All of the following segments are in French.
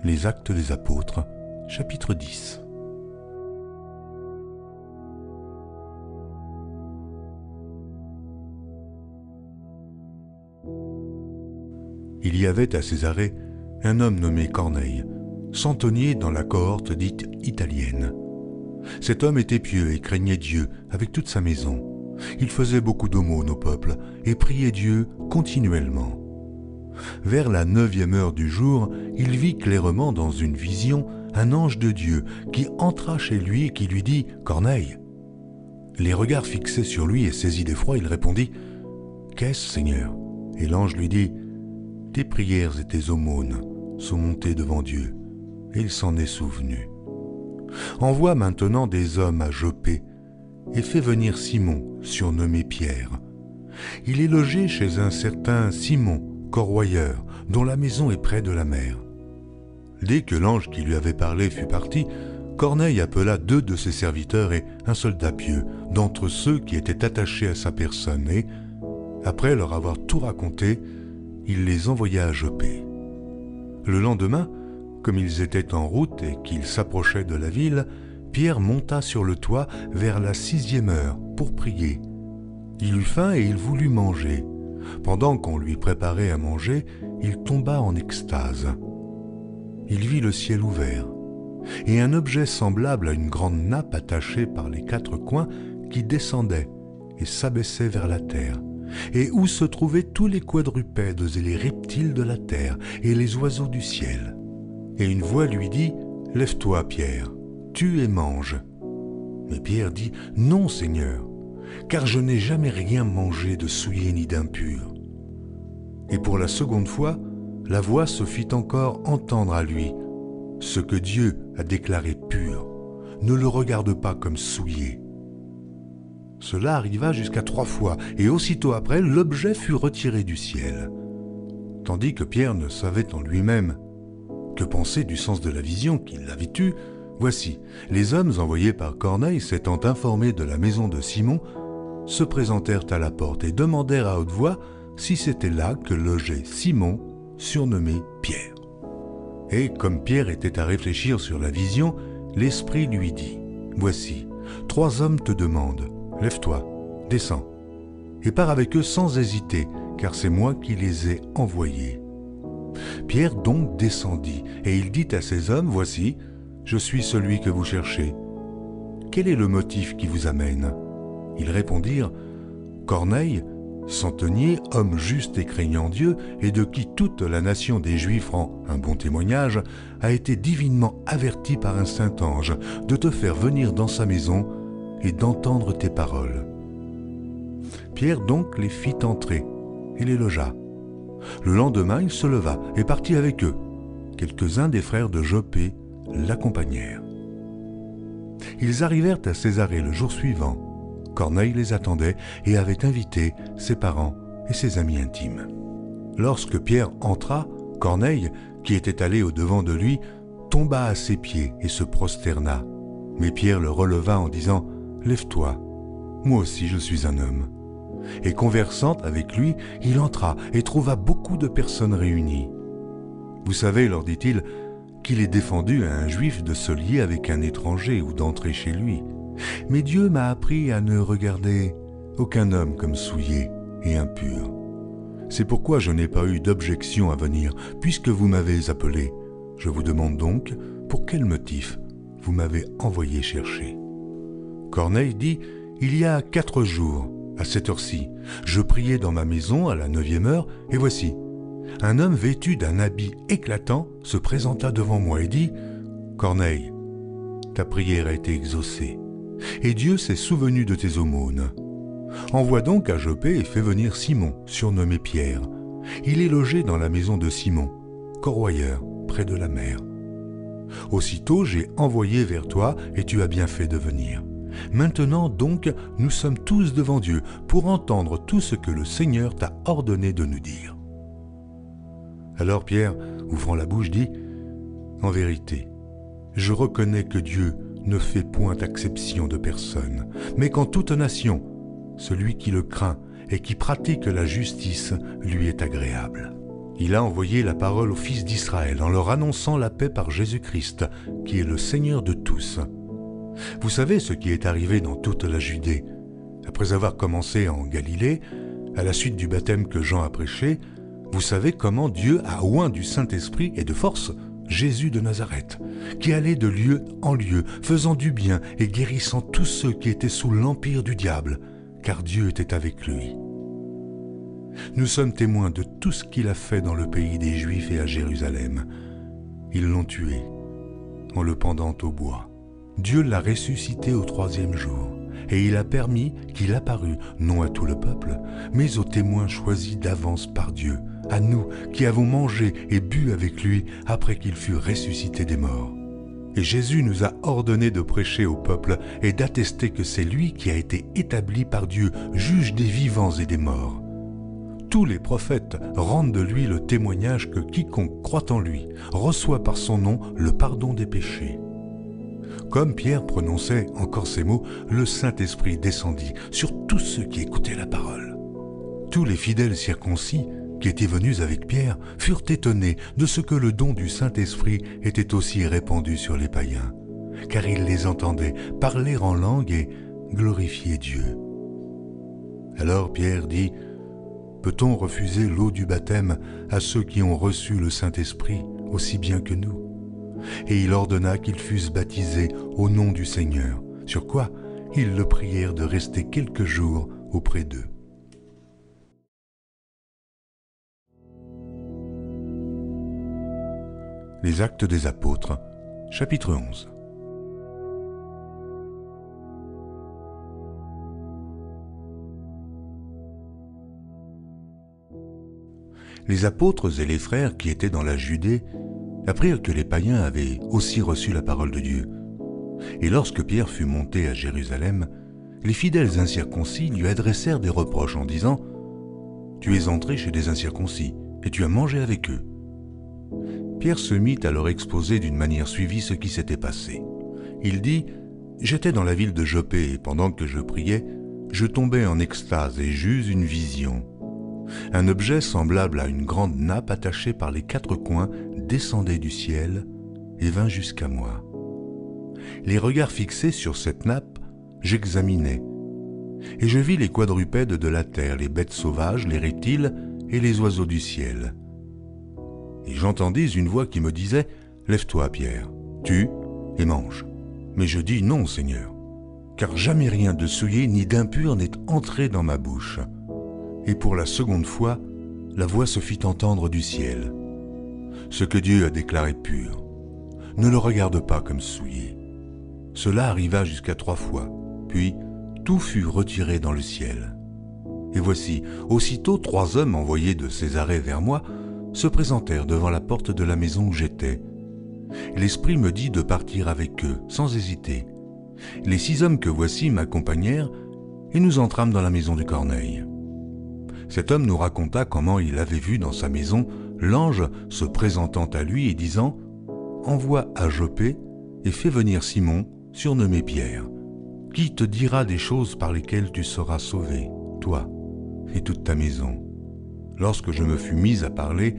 Les Actes des Apôtres, chapitre 10. Il y avait à Césarée un homme nommé Corneille, centenier dans la cohorte dite italienne. Cet homme était pieux et craignait Dieu avec toute sa maison. Il faisait beaucoup d'aumônes au peuple et priait Dieu continuellement. Vers la 9e heure du jour, il vit clairement dans une vision un ange de Dieu qui entra chez lui et qui lui dit « Corneille ». Les regards fixés sur lui et saisi d'effroi, il répondit « Qu'est-ce, Seigneur ?» Et l'ange lui dit « Tes prières et tes aumônes sont montées devant Dieu, et il s'en est souvenu. Envoie maintenant des hommes à Jopé et fais venir Simon, surnommé Pierre. Il est logé chez un certain Simon, corroyeur, dont la maison est près de la mer. » Dès que l'ange qui lui avait parlé fut parti, Corneille appela 2 de ses serviteurs et un soldat pieux, d'entre ceux qui étaient attachés à sa personne, et, après leur avoir tout raconté, il les envoya à Jopé. Le lendemain, comme ils étaient en route et qu'ils s'approchaient de la ville, Pierre monta sur le toit vers la 6e heure pour prier. Il eut faim et il voulut manger. Pendant qu'on lui préparait à manger, il tomba en extase. Il vit le ciel ouvert, et un objet semblable à une grande nappe attachée par les 4 coins qui descendait et s'abaissait vers la terre, et où se trouvaient tous les quadrupèdes et les reptiles de la terre et les oiseaux du ciel. Et une voix lui dit « Lève-toi, Pierre, tue et mange. » Mais Pierre dit « Non, Seigneur, car je n'ai jamais rien mangé de souillé ni d'impur. » Et pour la seconde fois, la voix se fit encore entendre à lui. « Ce que Dieu a déclaré pur, ne le regarde pas comme souillé. » Cela arriva jusqu'à 3 fois, et aussitôt après, l'objet fut retiré du ciel. Tandis que Pierre ne savait en lui-même que penser du sens de la vision qu'il avait eue, voici, les hommes envoyés par Corneille, s'étant informés de la maison de Simon, se présentèrent à la porte et demandèrent à haute voix si c'était là que logeait Simon, surnommé Pierre. Et comme Pierre était à réfléchir sur la vision, l'Esprit lui dit « Voici, 3 hommes te demandent, lève-toi, descends, et pars avec eux sans hésiter, car c'est moi qui les ai envoyés. » Pierre donc descendit, et il dit à ces hommes « Voici, je suis celui que vous cherchez. Quel est le motif qui vous amène ?» Ils répondirent « Corneille, centenier, homme juste et craignant Dieu, et de qui toute la nation des Juifs rend un bon témoignage, a été divinement averti par un saint ange de te faire venir dans sa maison et d'entendre tes paroles. » Pierre donc les fit entrer et les logea. Le lendemain, il se leva et partit avec eux. Quelques-uns des frères de Jopé l'accompagnèrent. Ils arrivèrent à Césarée le jour suivant. Corneille les attendait et avait invité ses parents et ses amis intimes. Lorsque Pierre entra, Corneille, qui était allé au-devant de lui, tomba à ses pieds et se prosterna. Mais Pierre le releva en disant « Lève-toi, moi aussi je suis un homme. » Et conversant avec lui, il entra et trouva beaucoup de personnes réunies. « Vous savez, leur dit-il, qu'il est défendu à un juif de se lier avec un étranger ou d'entrer chez lui. Mais Dieu m'a appris à ne regarder aucun homme comme souillé et impur. C'est pourquoi je n'ai pas eu d'objection à venir, puisque vous m'avez appelé. Je vous demande donc pour quel motif vous m'avez envoyé chercher. » Corneille dit « Il y a 4 jours, à cette heure-ci, je priais dans ma maison à la 9e heure, et voici, un homme vêtu d'un habit éclatant se présenta devant moi et dit « Corneille, ta prière a été exaucée, et Dieu s'est souvenu de tes aumônes. Envoie donc à Jopé et fais venir Simon, surnommé Pierre. Il est logé dans la maison de Simon, corroyeur, près de la mer. Aussitôt j'ai envoyé vers toi, et tu as bien fait de venir. Maintenant donc, nous sommes tous devant Dieu pour entendre tout ce que le Seigneur t'a ordonné de nous dire. » Alors Pierre, ouvrant la bouche, dit « En vérité, je reconnais que Dieu ne fait point acception de personne, mais qu'en toute nation, celui qui le craint et qui pratique la justice lui est agréable. Il a envoyé la parole aux fils d'Israël en leur annonçant la paix par Jésus-Christ, qui est le Seigneur de tous. Vous savez ce qui est arrivé dans toute la Judée. Après avoir commencé en Galilée, à la suite du baptême que Jean a prêché, vous savez comment Dieu a oint du Saint-Esprit et de force Jésus de Nazareth, qui allait de lieu en lieu, faisant du bien et guérissant tous ceux qui étaient sous l'empire du diable, car Dieu était avec lui. Nous sommes témoins de tout ce qu'il a fait dans le pays des Juifs et à Jérusalem. Ils l'ont tué, en le pendant au bois. Dieu l'a ressuscité au 3e jour, et il a permis qu'il apparût, non à tout le peuple, mais aux témoins choisis d'avance par Dieu, à nous qui avons mangé et bu avec lui après qu'il fut ressuscité des morts. Et Jésus nous a ordonné de prêcher au peuple et d'attester que c'est lui qui a été établi par Dieu, juge des vivants et des morts. Tous les prophètes rendent de lui le témoignage que quiconque croit en lui reçoit par son nom le pardon des péchés. Comme Pierre prononçait encore ces mots, le Saint-Esprit descendit sur tous ceux qui écoutaient la parole. Tous les fidèles circoncis qui étaient venus avec Pierre furent étonnés de ce que le don du Saint-Esprit était aussi répandu sur les païens, car ils les entendaient parler en langue et glorifier Dieu. Alors Pierre dit: « Peut-on refuser l'eau du baptême à ceux qui ont reçu le Saint-Esprit aussi bien que nous ?» Et il ordonna qu'ils fussent baptisés au nom du Seigneur, sur quoi ils le prièrent de rester quelques jours auprès d'eux. Les Actes des Apôtres, chapitre 11. Les apôtres et les frères qui étaient dans la Judée apprirent que les païens avaient aussi reçu la parole de Dieu. Et lorsque Pierre fut monté à Jérusalem, les fidèles incirconcis lui adressèrent des reproches en disant: « Tu es entré chez des incirconcis, et tu as mangé avec eux. » Pierre se mit à leur exposer d'une manière suivie ce qui s'était passé. Il dit: « J'étais dans la ville de Jopé, et pendant que je priais, je tombais en extase et j'eus une vision. Un objet semblable à une grande nappe attachée par les 4 coins descendait du ciel et vint jusqu'à moi. Les regards fixés sur cette nappe, j'examinais, et je vis les quadrupèdes de la terre, les bêtes sauvages, les reptiles et les oiseaux du ciel. Et j'entendis une voix qui me disait: « Lève-toi, Pierre, tue et mange. » Mais je dis: « Non, Seigneur, car jamais rien de souillé ni d'impur n'est entré dans ma bouche. » Et pour la seconde fois, la voix se fit entendre du ciel: « Ce que Dieu a déclaré pur, ne le regarde pas comme souillé. » Cela arriva jusqu'à 3 fois, puis tout fut retiré dans le ciel. Et voici, aussitôt 3 hommes envoyés de Césarée vers moi se présentèrent devant la porte de la maison où j'étais. L'Esprit me dit de partir avec eux, sans hésiter. Les 6 hommes que voici m'accompagnèrent, et nous entrâmes dans la maison du Corneille. Cet homme nous raconta comment il avait vu dans sa maison l'ange se présentant à lui et disant: « Envoie à Jopé et fais venir Simon, surnommé Pierre, qui te dira des choses par lesquelles tu seras sauvé, toi et toute ta maison. » Lorsque je me fus mis à parler,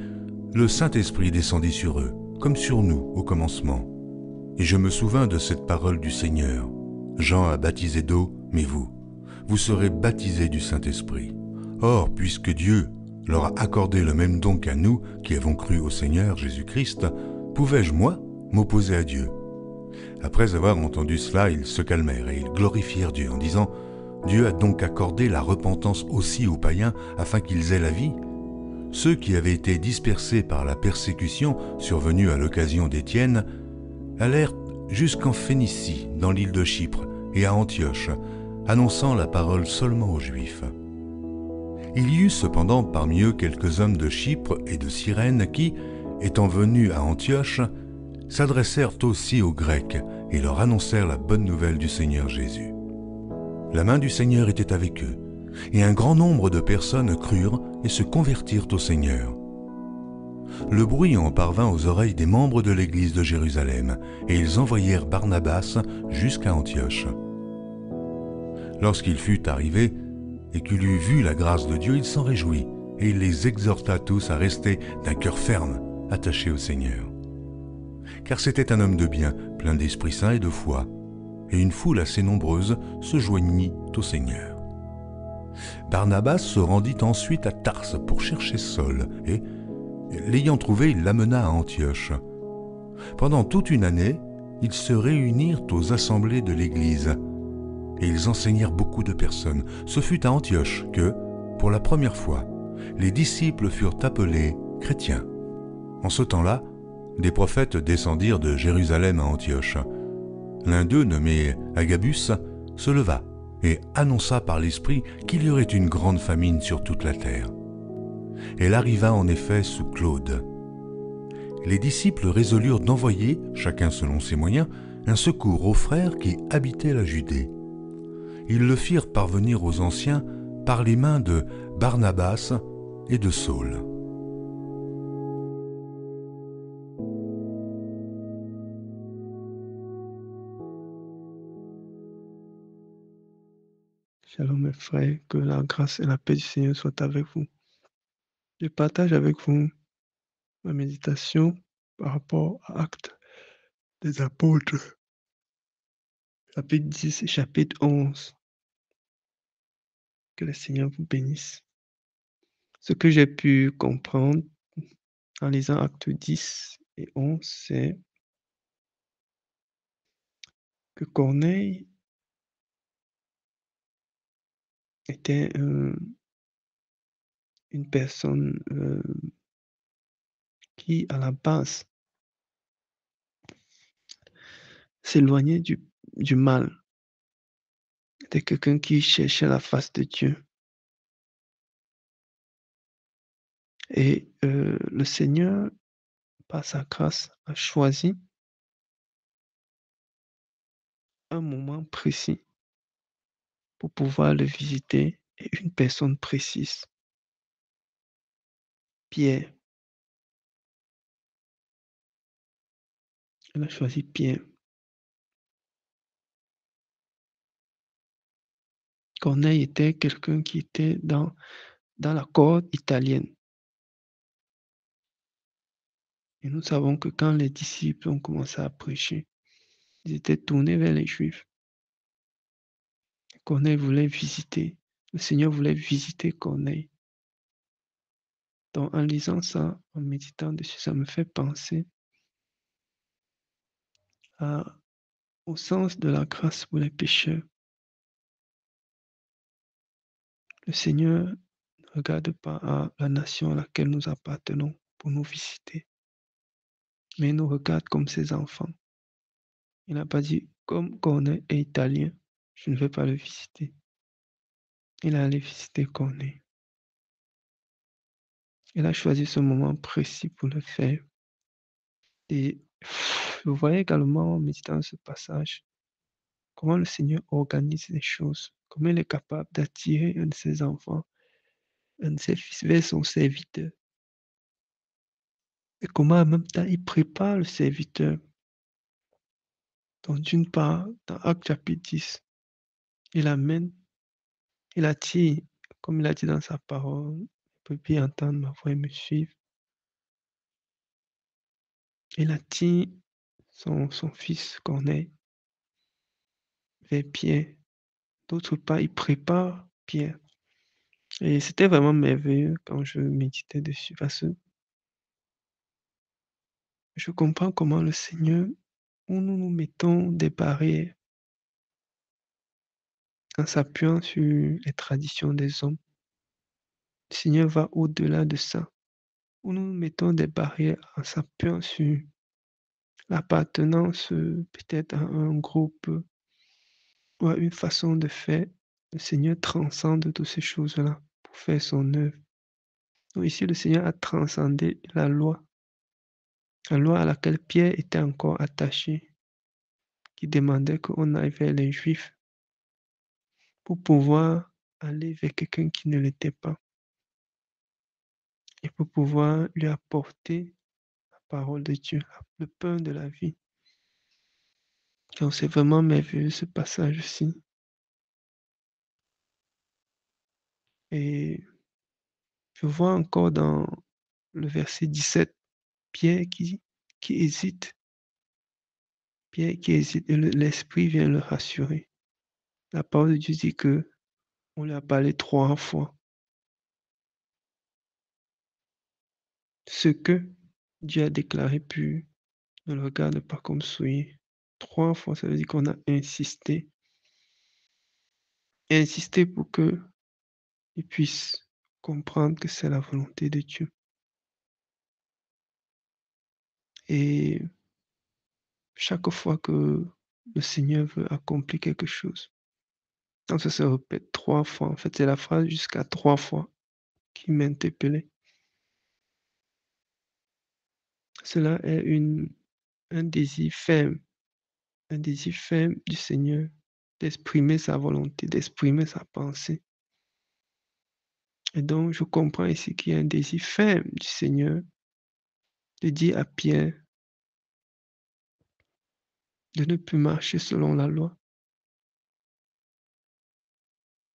le Saint-Esprit descendit sur eux, comme sur nous au commencement. Et je me souvins de cette parole du Seigneur: « Jean a baptisé d'eau, mais vous serez baptisés du Saint-Esprit. » Or, puisque Dieu leur a accordé le même don qu'à nous qui avons cru au Seigneur Jésus-Christ, pouvais-je, moi, m'opposer à Dieu? Après avoir entendu cela, ils se calmèrent et ils glorifièrent Dieu en disant: « Dieu a donc accordé la repentance aussi aux païens afin qu'ils aient la vie. » Ceux qui avaient été dispersés par la persécution survenue à l'occasion d'Étienne allèrent jusqu'en Phénicie, dans l'île de Chypre, et à Antioche, annonçant la parole seulement aux Juifs. Il y eut cependant parmi eux quelques hommes de Chypre et de Cyrène qui, étant venus à Antioche, s'adressèrent aussi aux Grecs et leur annoncèrent la bonne nouvelle du Seigneur Jésus. La main du Seigneur était avec eux, et un grand nombre de personnes crurent et se convertirent au Seigneur. Le bruit en parvint aux oreilles des membres de l'église de Jérusalem, et ils envoyèrent Barnabas jusqu'à Antioche. Lorsqu'il fut arrivé, et qu'il eut vu la grâce de Dieu, il s'en réjouit, et il les exhorta tous à rester d'un cœur ferme, attaché au Seigneur. Car c'était un homme de bien, plein d'Esprit Saint et de foi, et une foule assez nombreuse se joignit au Seigneur. Barnabas se rendit ensuite à Tarse pour chercher Saul, et, l'ayant trouvé, il l'amena à Antioche. Pendant toute une année, ils se réunirent aux assemblées de l'Église, et ils enseignèrent beaucoup de personnes. Ce fut à Antioche que, pour la première fois, les disciples furent appelés chrétiens. En ce temps-là, des prophètes descendirent de Jérusalem à Antioche. L'un d'eux, nommé Agabus, se leva et annonça par l'Esprit qu'il y aurait une grande famine sur toute la terre. Elle arriva en effet sous Claude. Les disciples résolurent d'envoyer, chacun selon ses moyens, un secours aux frères qui habitaient la Judée. Ils le firent parvenir aux anciens par les mains de Barnabas et de Saul. Shalom mes frères, que la grâce et la paix du Seigneur soient avec vous. Je partage avec vous ma méditation par rapport à Actes des Apôtres, chapitre 10 et chapitre 11. Que le Seigneur vous bénisse. Ce que j'ai pu comprendre en lisant Actes 10 et 11, c'est que Corneille était une personne qui, à la base, s'éloignait du mal. C'était quelqu'un qui cherchait la face de Dieu. Et le Seigneur, par sa grâce, a choisi un moment précis pour pouvoir le visiter et une personne précise, Pierre. Il a choisi Pierre. Corneille était quelqu'un qui était dans la cohorte italienne. Et nous savons que quand les disciples ont commencé à prêcher, ils étaient tournés vers les Juifs. Corneille voulait visiter, le Seigneur voulait visiter Corneille. Donc en lisant ça, en méditant dessus, ça me fait penser au sens de la grâce pour les pécheurs. Le Seigneur ne regarde pas à la nation à laquelle nous appartenons pour nous visiter, mais il nous regarde comme ses enfants. Il n'a pas dit, comme Corneille est italien, je ne vais pas le visiter. Il est allé visiter Corneille. Il a choisi ce moment précis pour le faire. Et vous voyez également en méditant ce passage, comment le Seigneur organise les choses, comment il est capable d'attirer un de ses enfants, un de ses fils vers son serviteur. Et comment en même temps il prépare le serviteur. Donc d'une part, dans Actes chapitre 10, il amène, il attire, comme il a dit dans sa parole, il peut bien entendre ma voix et me suivre. Il attire son fils Corneille vers Pierre. D'autre part, il prépare Pierre. Et c'était vraiment merveilleux quand je méditais dessus parce que je comprends comment le Seigneur, où nous nous mettons des barrières en s'appuyant sur les traditions des hommes. Le Seigneur va au-delà de ça. Où nous nous mettons des barrières en s'appuyant sur l'appartenance peut-être à un groupe ou à une façon de faire. Le Seigneur transcende toutes ces choses-là pour faire son œuvre. Donc ici, le Seigneur a transcendé la loi à laquelle Pierre était encore attaché, qui demandait qu'on aille vers les Juifs pour pouvoir aller vers quelqu'un qui ne l'était pas et pour pouvoir lui apporter la parole de Dieu, le pain de la vie. Donc c'est vraiment merveilleux ce passage-ci. Et Je vois encore dans le verset 17, Pierre qui hésite, Pierre qui hésite et l'Esprit vient le rassurer. La parole de Dieu dit que on lui a parlé 3 fois. Ce que Dieu a déclaré pur, ne le regarde pas comme souillé. 3 fois, ça veut dire qu'on a insisté. Insisté pour qu'il puisse comprendre que c'est la volonté de Dieu. Et chaque fois que le Seigneur veut accomplir quelque chose, quand ça se répète 3 fois, en fait, c'est la phrase jusqu'à 3 fois qui m'interpellait. Cela est un désir ferme du Seigneur d'exprimer sa volonté, d'exprimer sa pensée. Et donc, je comprends ici qu'il y a un désir ferme du Seigneur de dire à Pierre de ne plus marcher selon la loi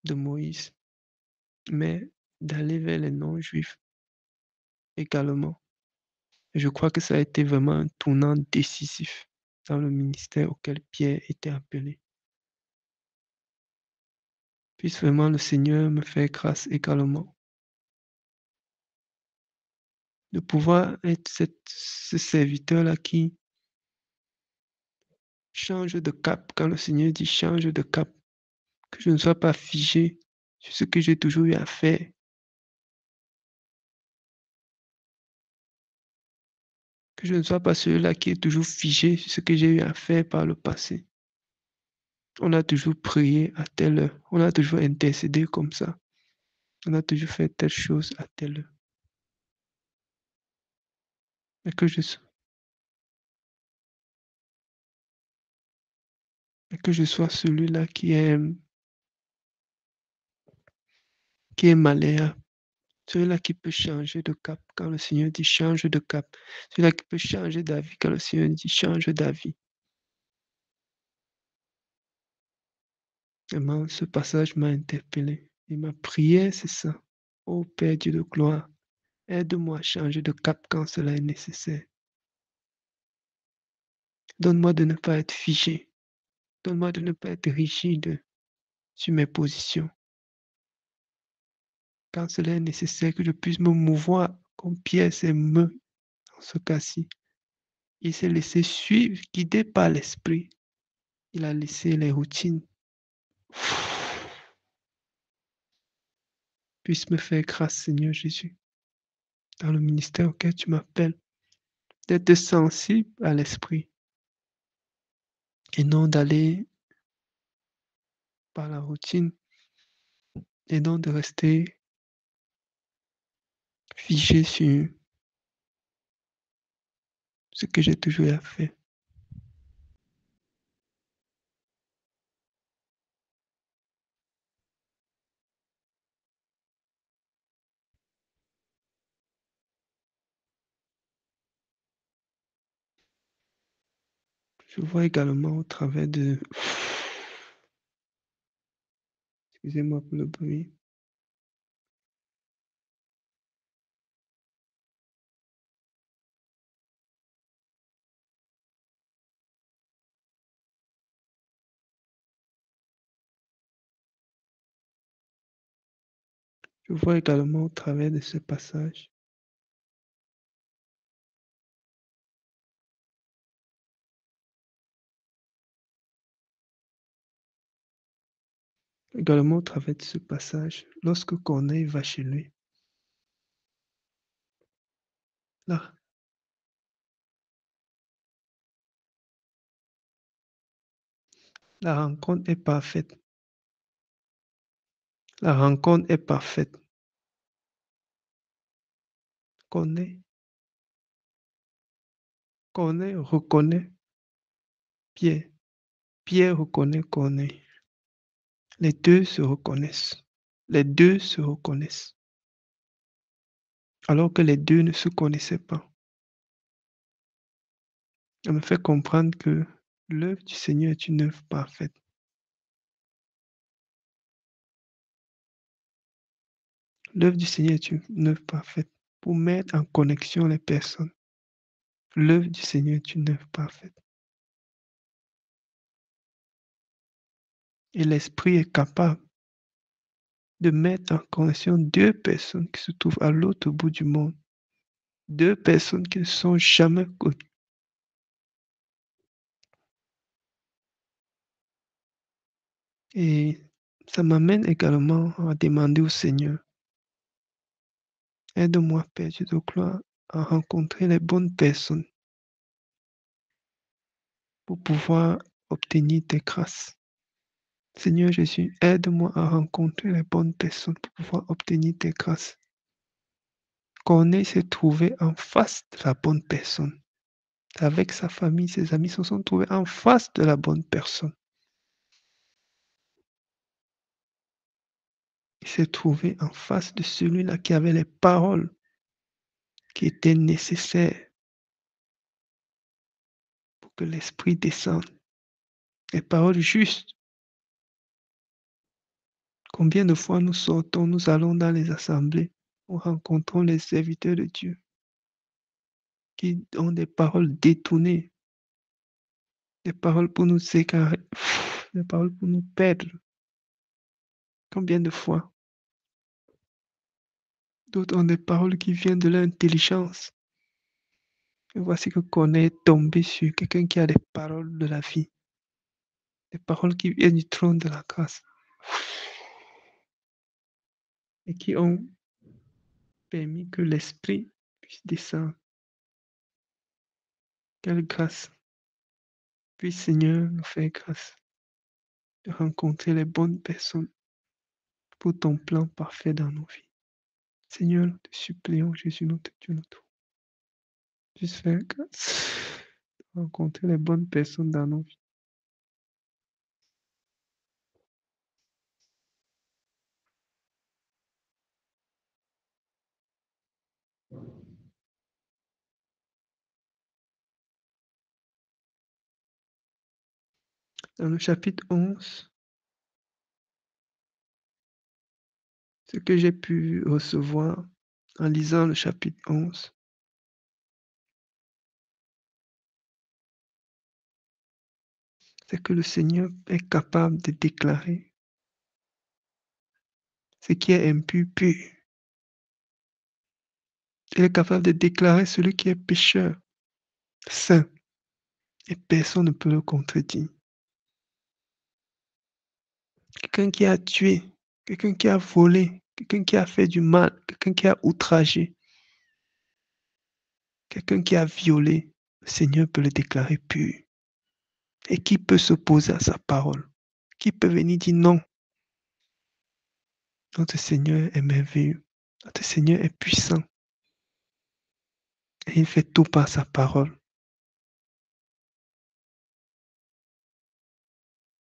de Moïse, mais d'aller vers les non-juifs également. Et je crois que ça a été vraiment un tournant décisif dans le ministère auquel Pierre était appelé. Puisse vraiment le Seigneur me faire grâce également de pouvoir être ce serviteur-là qui change de cap quand le Seigneur dit change de cap, que je ne sois pas figé sur ce que j'ai toujours eu à faire, que je ne sois pas celui-là qui est toujours figé sur ce que j'ai eu à faire par le passé. On a toujours prié à telle heure, on a toujours intercédé comme ça, on a toujours fait telle chose à telle heure. Mais que je sois celui-là qui est malléable, celui-là qui peut changer de cap quand le Seigneur dit change de cap, celui-là qui peut changer d'avis quand le Seigneur dit change d'avis. Vraiment, ce passage m'a interpellé. Et ma prière, c'est ça. Ô Père Dieu de gloire, aide-moi à changer de cap quand cela est nécessaire. Donne-moi de ne pas être figé. Donne-moi de ne pas être rigide sur mes positions. Quand cela est nécessaire, que je puisse me mouvoir comme Pierre s'est mu dans ce cas-ci. Il s'est laissé suivre, guidé par l'Esprit. Il a laissé les routines. Puisse me faire grâce, Seigneur Jésus, dans le ministère auquel tu m'appelles, d'être sensible à l'Esprit et non d'aller par la routine et non de rester figé sur ce que j'ai toujours eu à faire. Je vois également au travers de... Excusez-moi pour le bruit. Je vois également au travers de ce passage également au travers de ce passage, lorsque Corneille va chez lui, là, la rencontre est parfaite. La rencontre est parfaite. Corneille reconnaît Pierre. Pierre reconnaît Corneille. Les deux se reconnaissent. Les deux se reconnaissent. Alors que les deux ne se connaissaient pas. Ça me fait comprendre que l'œuvre du Seigneur est une œuvre parfaite. L'œuvre du Seigneur est une œuvre parfaite pour mettre en connexion les personnes. L'œuvre du Seigneur est une œuvre parfaite. Et l'Esprit est capable de mettre en connexion deux personnes qui se trouvent à l'autre bout du monde. Deux personnes qui ne sont jamais connues. Et ça m'amène également à demander au Seigneur, aide-moi, Père Dieu de gloire, à rencontrer les bonnes personnes pour pouvoir obtenir tes grâces. Seigneur Jésus, aide-moi à rencontrer les bonnes personnes pour pouvoir obtenir tes grâces. Corneille s'est trouvé en face de la bonne personne. Avec sa famille, ses amis se sont trouvés en face de la bonne personne. Il s'est trouvé en face de celui-là qui avait les paroles qui étaient nécessaires pour que l'Esprit descende. Les paroles justes. Combien de fois nous sortons, nous allons dans les assemblées, nous rencontrons les serviteurs de Dieu qui ont des paroles détournées, des paroles pour nous égarer, des paroles pour nous perdre. Combien de fois d'autres ont des paroles qui viennent de l'intelligence. Et voici que Corneille est tombé sur quelqu'un qui a des paroles de la vie, des paroles qui viennent du trône de la grâce et qui ont permis que l'Esprit puisse descendre. Quelle grâce! Puis Seigneur nous fait grâce de rencontrer les bonnes personnes pour ton plan parfait dans nos vies. Seigneur, nous te supplions, Jésus, notre Dieu, notre puisse faire grâce de rencontrer les bonnes personnes dans nos vies. Dans le chapitre 11, ce que j'ai pu recevoir en lisant le chapitre 11, c'est que le Seigneur est capable de déclarer ce qui est impur, pur. Il est capable de déclarer celui qui est pécheur, saint, et personne ne peut le contredire. Quelqu'un qui a tué, quelqu'un qui a volé, quelqu'un qui a fait du mal, quelqu'un qui a outragé, quelqu'un qui a violé, le Seigneur peut le déclarer pur. Et qui peut s'opposer à sa parole? Qui peut venir dire non? Notre Seigneur est merveilleux. Notre Seigneur est puissant. Et il fait tout par sa parole.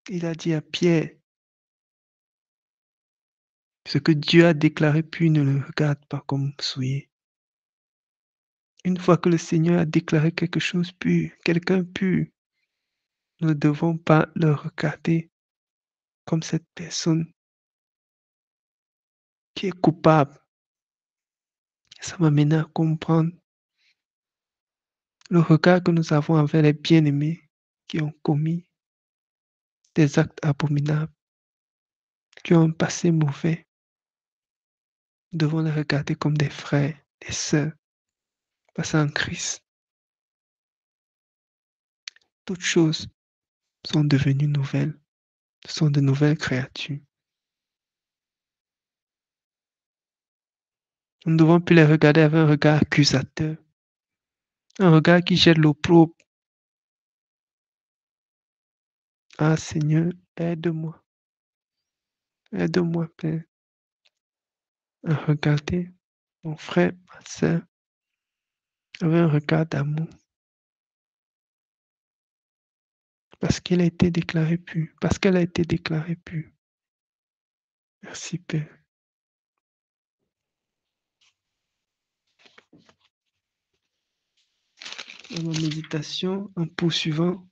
Il a dit à Pierre, ce que Dieu a déclaré pur, ne le regarde pas comme souillé. Une fois que le Seigneur a déclaré quelque chose pur, quelqu'un pur, nous ne devons pas le regarder comme cette personne qui est coupable. Ça m'amène à comprendre le regard que nous avons envers les bien-aimés qui ont commis des actes abominables, qui ont un passé mauvais. Nous devons les regarder comme des frères, des sœurs, parce qu'en Christ, toutes choses sont devenues nouvelles, sont de nouvelles créatures. Nous ne devons plus les regarder avec un regard accusateur, un regard qui jette l'opprobre. Ah Seigneur, aide-moi, aide-moi Père, à regarder mon frère, ma sœur, avec un regard d'amour, parce qu'il a été déclaré pur, parce qu'elle a été déclarée pure. Merci Père. Dans ma méditation, en poursuivant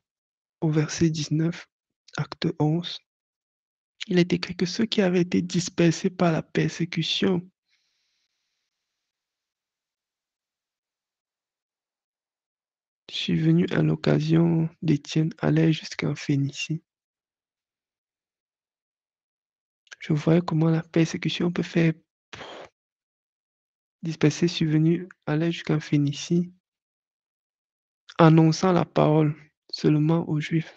au verset 19, acte 11, il est écrit que ceux qui avaient été dispersés par la persécution Je suis venu à l'occasion d'Étienne aller jusqu'en Phénicie. Je voyais comment la persécution peut faire disperser. Je suis venu aller jusqu'en Phénicie, annonçant la parole seulement aux Juifs.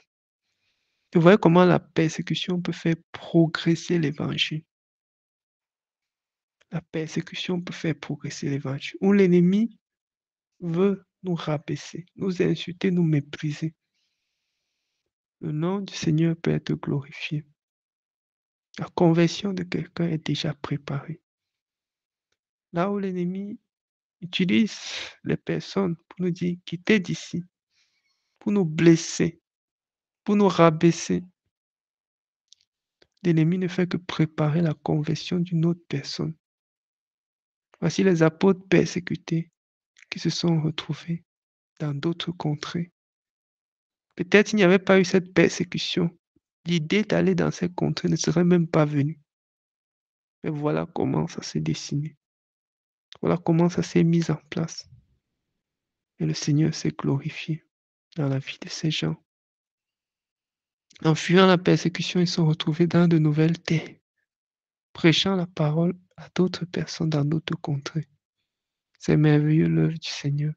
Je voyais comment la persécution peut faire progresser l'évangile. La persécution peut faire progresser l'évangile. Où l'ennemi veut nous rabaisser, nous insulter, nous mépriser. Le nom du Seigneur peut être glorifié. La conversion de quelqu'un est déjà préparée. Là où l'ennemi utilise les personnes pour nous dire quittez d'ici, pour nous blesser, pour nous rabaisser, l'ennemi ne fait que préparer la conversion d'une autre personne. Voici les apôtres persécutés qui se sont retrouvés dans d'autres contrées. Peut-être s'il n'y avait pas eu cette persécution, l'idée d'aller dans ces contrées ne serait même pas venue. Mais voilà comment ça s'est dessiné. Voilà comment ça s'est mis en place. Et le Seigneur s'est glorifié dans la vie de ces gens. En fuyant la persécution, ils sont retrouvés dans de nouvelles terres, prêchant la parole à d'autres personnes dans d'autres contrées. C'est merveilleux l'œuvre du Seigneur.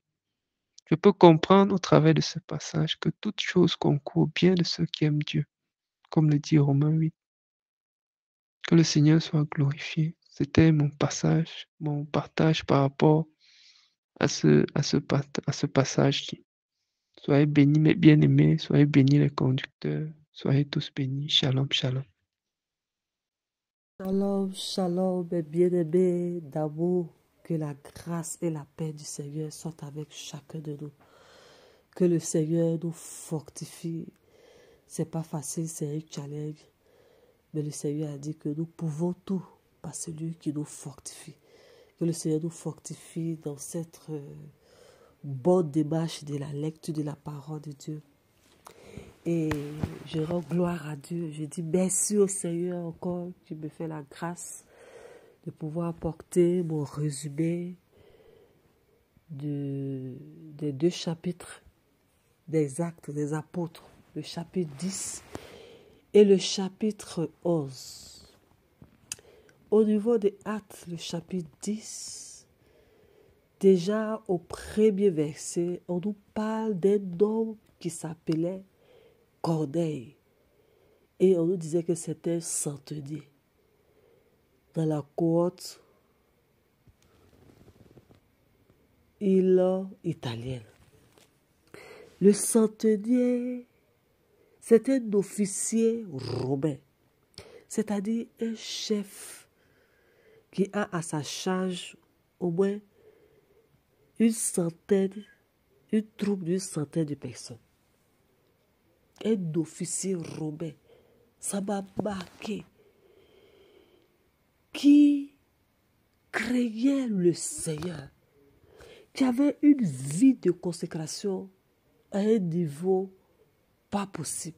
Je peux comprendre au travers de ce passage que toute chose concourt bien de ceux qui aiment Dieu, comme le dit Romains 8. Que le Seigneur soit glorifié. C'était mon passage, mon partage par rapport à ce passage-ci. Soyez bénis, mes bien-aimés, soyez bénis les conducteurs, soyez tous bénis. Shalom, shalom. Shalom, shalom, mes bien-aimés d'amour, que la grâce et la paix du Seigneur soient avec chacun de nous. Que le Seigneur nous fortifie. C'est pas facile, c'est un challenge, mais le Seigneur a dit que nous pouvons tout par celui qui nous fortifie. Que le Seigneur nous fortifie dans cette bonne démarche de la lecture de la parole de Dieu. Et je rends gloire à Dieu. Je dis merci au Seigneur encore qui me fait la grâce de pouvoir apporter mon résumé des 2 chapitres des Actes des Apôtres, le chapitre 10 et le chapitre 11. Au niveau des Actes, le chapitre 10, déjà au premier verset, on nous parle d'un homme qui s'appelait Corneille. Et on nous disait que c'était un centenier dans la cohorte italienne. Le centenier, c'est un officier romain, c'est-à-dire un chef qui a à sa charge au moins une troupe d'une centaine de personnes. Un officier romain, ça m'a marqué, qui craignait le Seigneur, qui avait une vie de consécration à un niveau pas possible.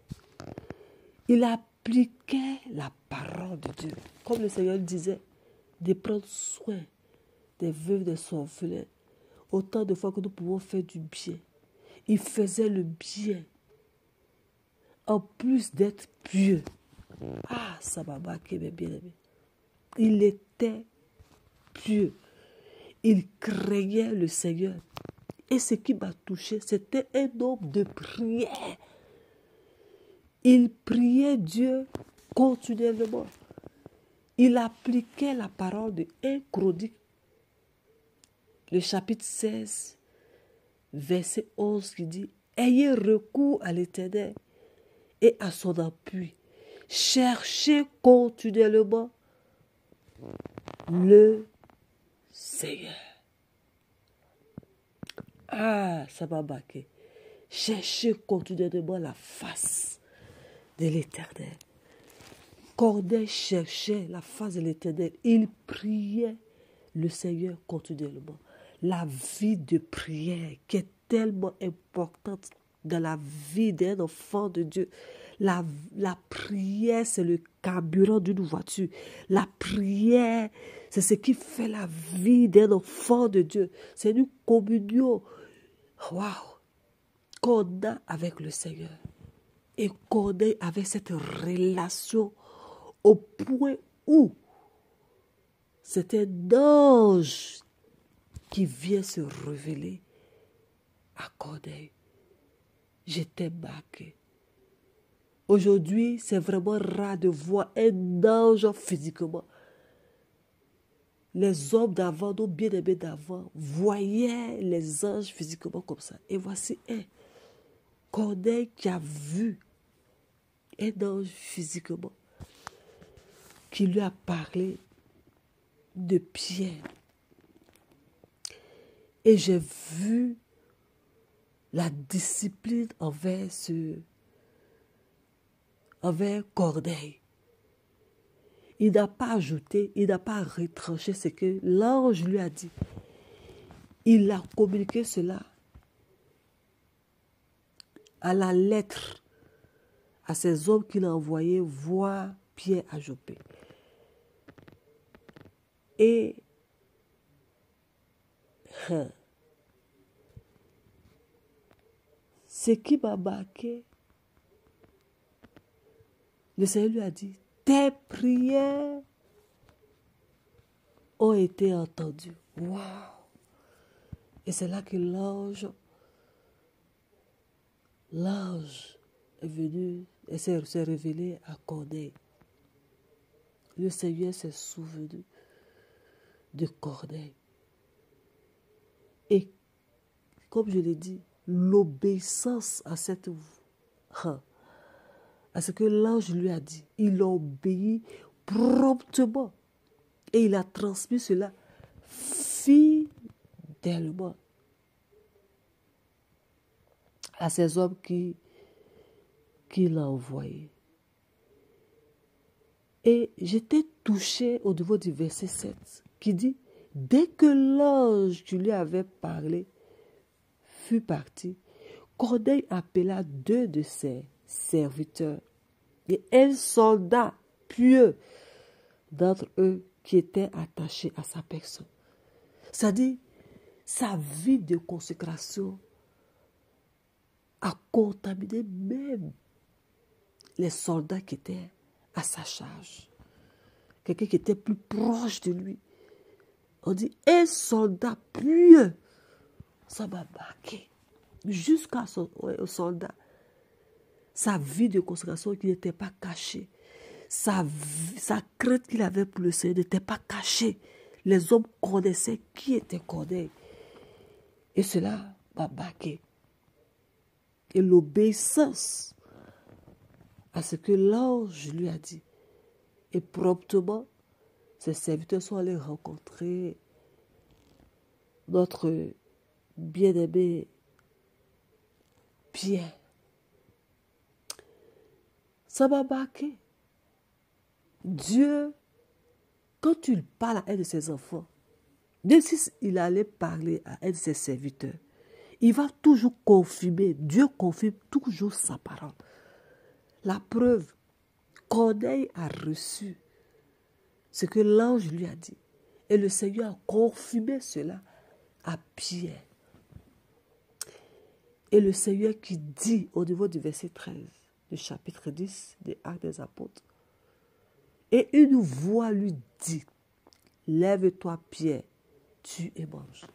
Il appliquait la parole de Dieu, comme le Seigneur disait, de prendre soin des veuves, des orphelins, autant de fois que nous pouvons faire du bien. Il faisait le bien, en plus d'être pieux. Ah, ça m'a marqué, mes bien-aimés. Il était pieux. Il craignait le Seigneur. Et ce qui m'a touché, c'était un homme de prière. Il priait Dieu continuellement. Il appliquait la parole de 1 Chronique, le chapitre 16, verset 11, qui dit « Ayez recours à l'Éternel et à son appui. Cherchez continuellement le Seigneur. » Ah, ça m'a marqué. Cherchez continuellement la face de l'Éternel. Corneille cherchait la face de l'Éternel. Il priait le Seigneur continuellement. La vie de prière qui est tellement importante dans la vie d'un enfant de Dieu. La prière, c'est le carburant d'une voiture. La prière, c'est ce qui fait la vie d'un enfant de Dieu. C'est une communion. Waouh! Corneille avec le Seigneur. Et Corneille avait cette relation au point où c'est un ange qui vient se révéler à Corneille. J'étais marqué. Aujourd'hui, c'est vraiment rare de voir un ange physiquement. Les hommes d'avant, nos bien-aimés d'avant, voyaient les anges physiquement comme ça. Et voici un Corneille qui a vu un ange physiquement, qui lui a parlé de Pierre. Et j'ai vu la discipline envers Corneille. Il n'a pas ajouté, il n'a pas retranché ce que l'ange lui a dit. Il a communiqué cela à la lettre à ces hommes qu'il a envoyés voir Pierre à Joppé. Et ce qui m'a marqué, le Seigneur lui a dit, tes prières ont été entendues. Waouh! Et c'est là que l'ange est venu et s'est révélé à Corneille. Le Seigneur s'est souvenu de Corneille. Et comme je l'ai dit, l'obéissance à cette à ce que l'ange lui a dit, il a obéi promptement et il a transmis cela fidèlement à ces hommes qu'il a envoyés. Et j'étais touchée au niveau du verset 7 qui dit, dès que l'ange qui lui avait parlé fut parti, Corneille appela 2 de ses serviteurs et un soldat pieux d'entre eux qui était attaché à sa personne. C'est-à-dire, sa vie de consécration a contaminé même les soldats qui étaient à sa charge. Quelqu'un qui était plus proche de lui. On dit, un soldat pieux. Ça m'a marqué. Au soldat. Sa vie de consécration qui n'était pas cachée. Sa crainte qu'il avait pour le Seigneur n'était pas cachée. Les hommes connaissaient qui était Corneille. Et cela m'a marqué. Et l'obéissance à ce que l'ange lui a dit. Et promptement, ses serviteurs sont allés rencontrer notre bien-aimé Pierre. Ça m'a marqué. Dieu, quand il parle à un de ses enfants, même s'il allait parler à un de ses serviteurs, il va toujours confirmer. Dieu confirme toujours sa parole. La preuve, Corneille a reçu ce que l'ange lui a dit. Et le Seigneur a confirmé cela à Pierre. Et le Seigneur qui dit au niveau du verset 13 du chapitre 10 des Actes des Apôtres, et une voix lui dit, lève-toi Pierre, tue et mange.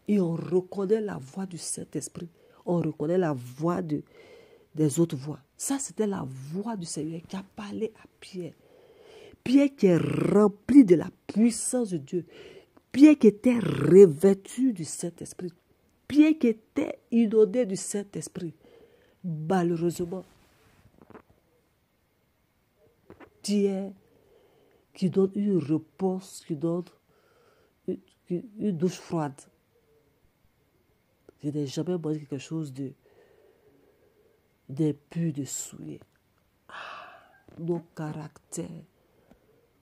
Et on reconnaît la voix du Saint-Esprit. On reconnaît la voix des autres voix. Ça, c'était la voix du Seigneur qui a parlé à Pierre. Pierre qui est rempli de la puissance de Dieu. Pierre qui était revêtu du Saint-Esprit. Pierre qui était inondé du Saint-Esprit. Malheureusement, Pierre qui donne une réponse, qui donne une douche froide. Je n'ai jamais mangé quelque chose d'impur, de souillé. Nos caractères.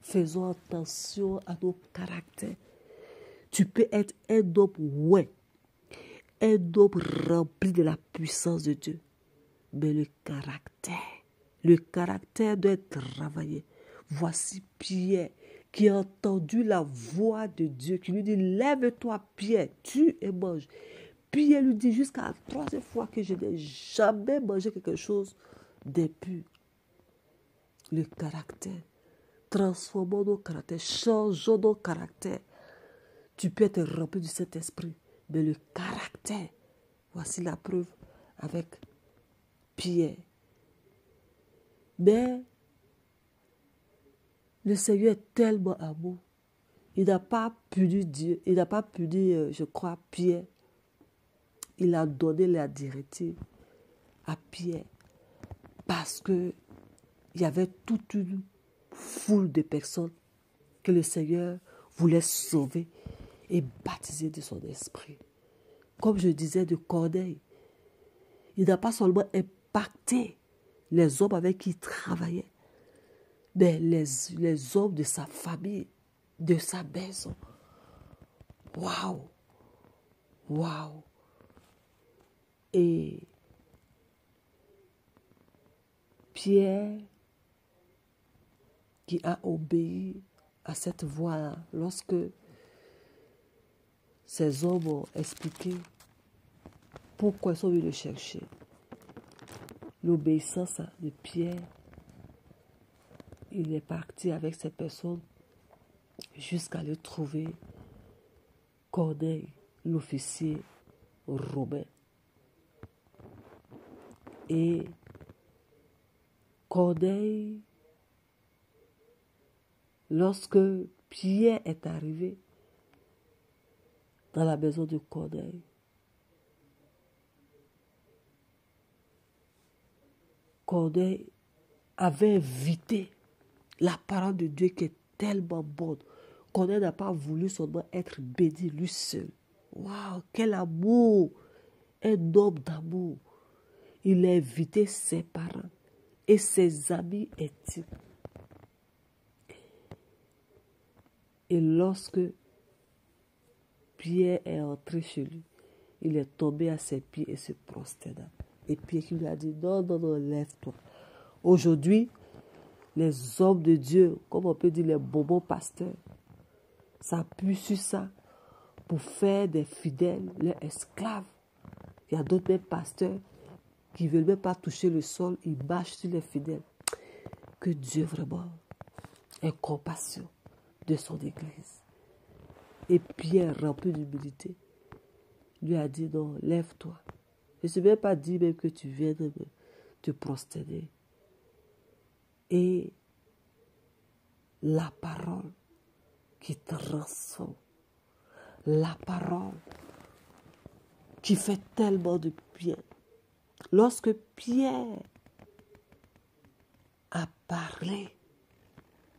Faisons attention à nos caractères. Tu peux être un homme ouais, un homme rempli de la puissance de Dieu. Mais le caractère doit être travaillé. Voici Pierre qui a entendu la voix de Dieu qui lui dit, lève-toi Pierre, tue et mange. Pierre lui dit jusqu'à la troisième fois que je n'ai jamais mangé quelque chose d'impur. Le caractère. Transformons nos caractères, changeons nos caractères. Tu peux être rempli du Saint-Esprit, mais le caractère, voici la preuve avec Pierre. Mais le Seigneur est tellement amour. Il n'a pas puni Dieu, il n'a pas puni, je crois, Pierre. Il a donné la directive à Pierre parce que il y avait toute une foule de personnes que le Seigneur voulait sauver et baptiser de son esprit. Comme je disais de Corneille, il n'a pas seulement impacté les hommes avec qui il travaillait, mais les hommes de sa famille, de sa maison. Waouh! Waouh! Et Pierre, qui a obéi à cette voix-là, lorsque ces hommes ont expliqué pourquoi ils sont venus le chercher. L'obéissance de Pierre, il est parti avec ces personnes jusqu'à le trouver Corneille, l'officier romain. Et Corneille, lorsque Pierre est arrivé dans la maison de Corneille, Corneille avait invité la parole de Dieu qui est tellement bonne. Corneille n'a pas voulu seulement être béni lui seul. Waouh, quel amour! Un homme d'amour. Il a invité ses parents et ses amis intimes. Et lorsque Pierre est entré chez lui, il est tombé à ses pieds et se prosterna. Et Pierre qui lui a dit, non, non, non, lève-toi. Aujourd'hui, les hommes de Dieu, comme on peut dire les bobos pasteurs, s'appuient sur ça pour faire des fidèles leurs esclaves. Il y a d'autres même pasteurs qui ne veulent même pas toucher le sol, ils marchent sur les fidèles. Que Dieu vraiment ait compassion de son Église. Et Pierre, rempli d'humilité, lui a dit, non, lève-toi. Je ne sais même pas dit même que tu viens de te prosterner. Et la parole qui transforme, la parole qui fait tellement de bien. Lorsque Pierre a parlé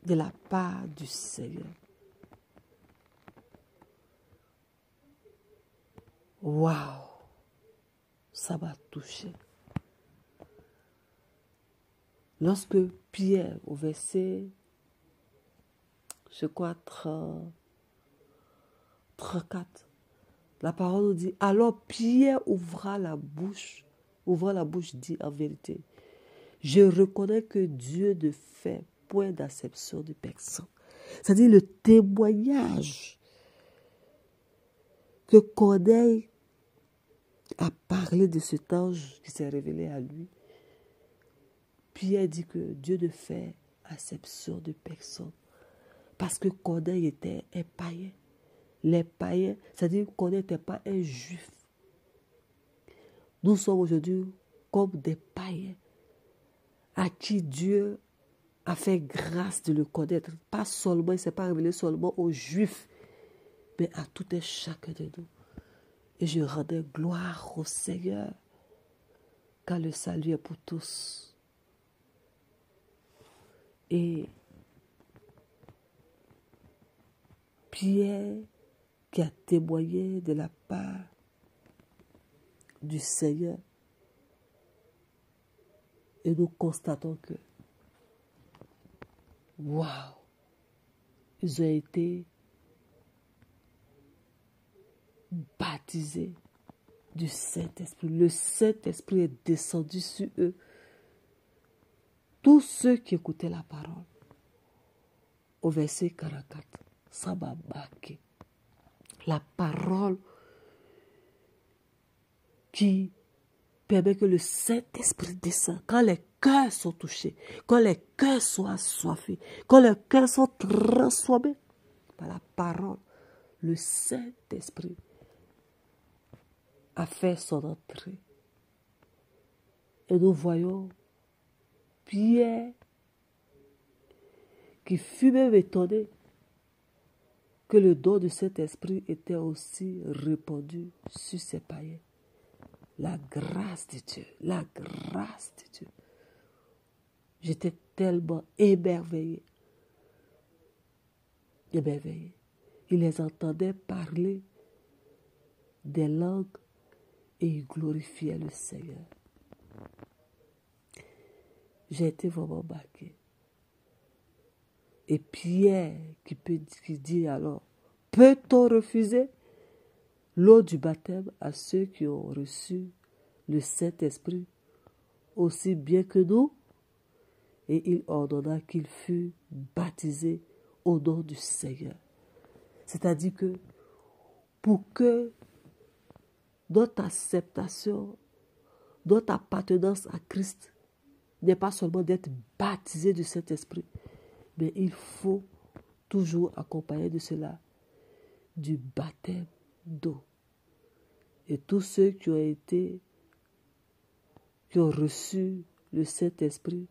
de la part du Seigneur, waouh, ça m'a touché. Lorsque Pierre, au verset, je crois, 34, la parole nous dit, alors Pierre ouvrant la bouche, dit en vérité, je reconnais que Dieu ne fait point d'acception de personne. C'est-à-dire le témoignage que Corneille a parlé de cet ange qui s'est révélé à lui. Pierre dit que Dieu ne fait acception de personne. Parce que Corneille était un païen. Les païens, c'est-à-dire que Corneille n'était pas un juif. Nous sommes aujourd'hui comme des païens à qui Dieu a fait grâce de le connaître. Pas seulement, il ne s'est pas révélé seulement aux juifs, mais à tout un chacun de nous. Et je rendais gloire au Seigneur, car le salut est pour tous. Et Pierre, qui a témoigné de la part du Seigneur, et nous constatons que, waouh, ils ont été baptisés du Saint-Esprit. Le Saint-Esprit est descendu sur eux. Tous ceux qui écoutaient la parole, au verset 44, ça m'a marqué. La parole qui permet que le Saint-Esprit descende. Quand les cœurs sont touchés, quand les cœurs sont assoiffés, quand les cœurs sont transformés par la parole, le Saint-Esprit a fait son entrée. Et nous voyons Pierre qui fut même étonné que le don du Saint-Esprit était aussi répandu sur ces païens. La grâce de Dieu, la grâce de Dieu. J'étais tellement émerveillé. Émerveillé. Il les entendait parler des langues et il glorifiait le Seigneur. J'ai été vraiment marqué. Et Pierre qui dit alors, peut-on refuser l'eau du baptême à ceux qui ont reçu le Saint-Esprit aussi bien que nous? Et il ordonna qu'il fût baptisé au nom du Seigneur. C'est-à-dire que pour que notre acceptation, notre appartenance à Christ n'est pas seulement d'être baptisé du Saint-Esprit, mais il faut toujours accompagner de cela du baptême d'eau. Et tous ceux qui ont reçu le Saint-Esprit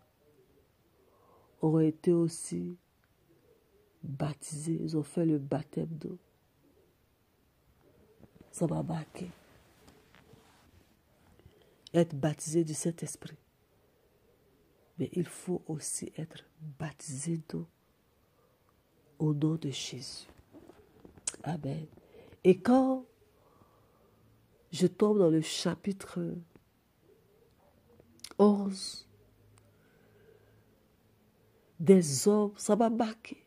ont été aussi baptisés. Ils ont fait le baptême d'eau. Ça m'a marqué. Être baptisé du Saint-Esprit. Mais il faut aussi être baptisé d'eau au nom de Jésus. Amen. Et quand je tombe dans le chapitre 11, des hommes, ça m'a marqué,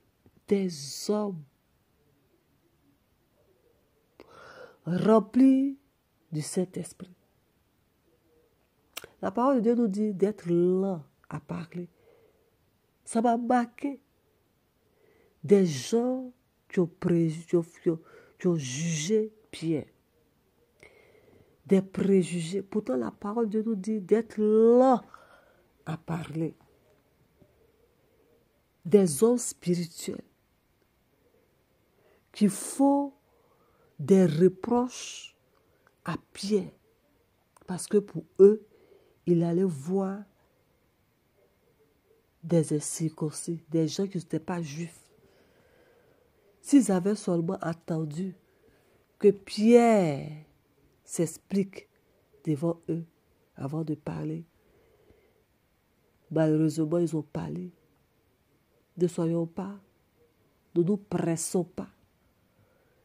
des hommes remplis du Saint-Esprit. La parole de Dieu nous dit d'être lent à parler. Ça m'a marqué. Des gens qui ont jugé Pierre. Des préjugés. Pourtant, la parole de Dieu nous dit d'être lent à parler. Des hommes spirituels qui font des reproches à Pierre. Parce que pour eux, il allait voir des incirconcis, des gens qui n'étaient pas juifs. S'ils avaient seulement attendu que Pierre s'explique devant eux avant de parler, malheureusement, ils ont parlé. Ne soyons pas, ne nous pressons pas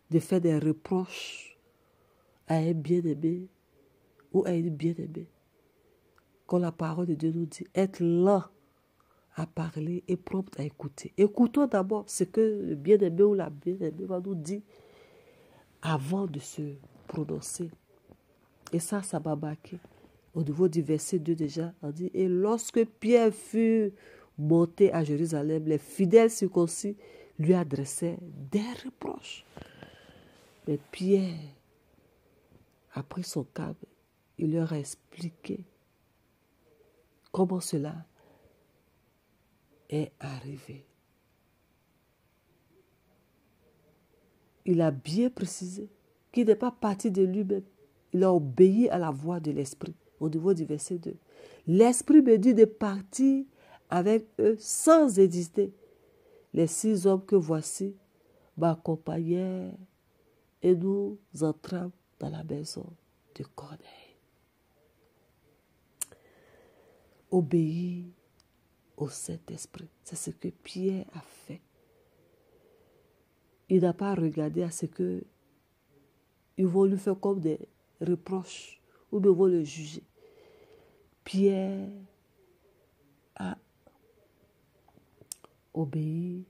de faire des reproches à un bien-aimé ou à une bien-aimée. Quand la parole de Dieu nous dit, être lent à parler et prompt à écouter. Écoutons d'abord ce que le bien-aimé ou la bien-aimée va nous dire avant de se prononcer. Et ça m'a marqué. Au niveau du verset 2 déjà, on dit, et lorsque Pierre fut monté à Jérusalem, les fidèles circoncis lui adressaient des reproches. Mais Pierre a pris son calme. Il leur a expliqué comment cela est arrivé. Il a bien précisé qu'il n'est pas parti de lui-même. Il a obéi à la voix de l'Esprit. Au niveau du verset 2. L'Esprit me dit de partir avec eux sans hésiter. Les 6 hommes que voici m'accompagnèrent et nous entrâmes dans la maison de Corneille. Obéir au Saint-Esprit. C'est ce que Pierre a fait. Il n'a pas regardé à ce que ils vont lui faire comme des reproches ou bien vont le juger. Pierre a obéi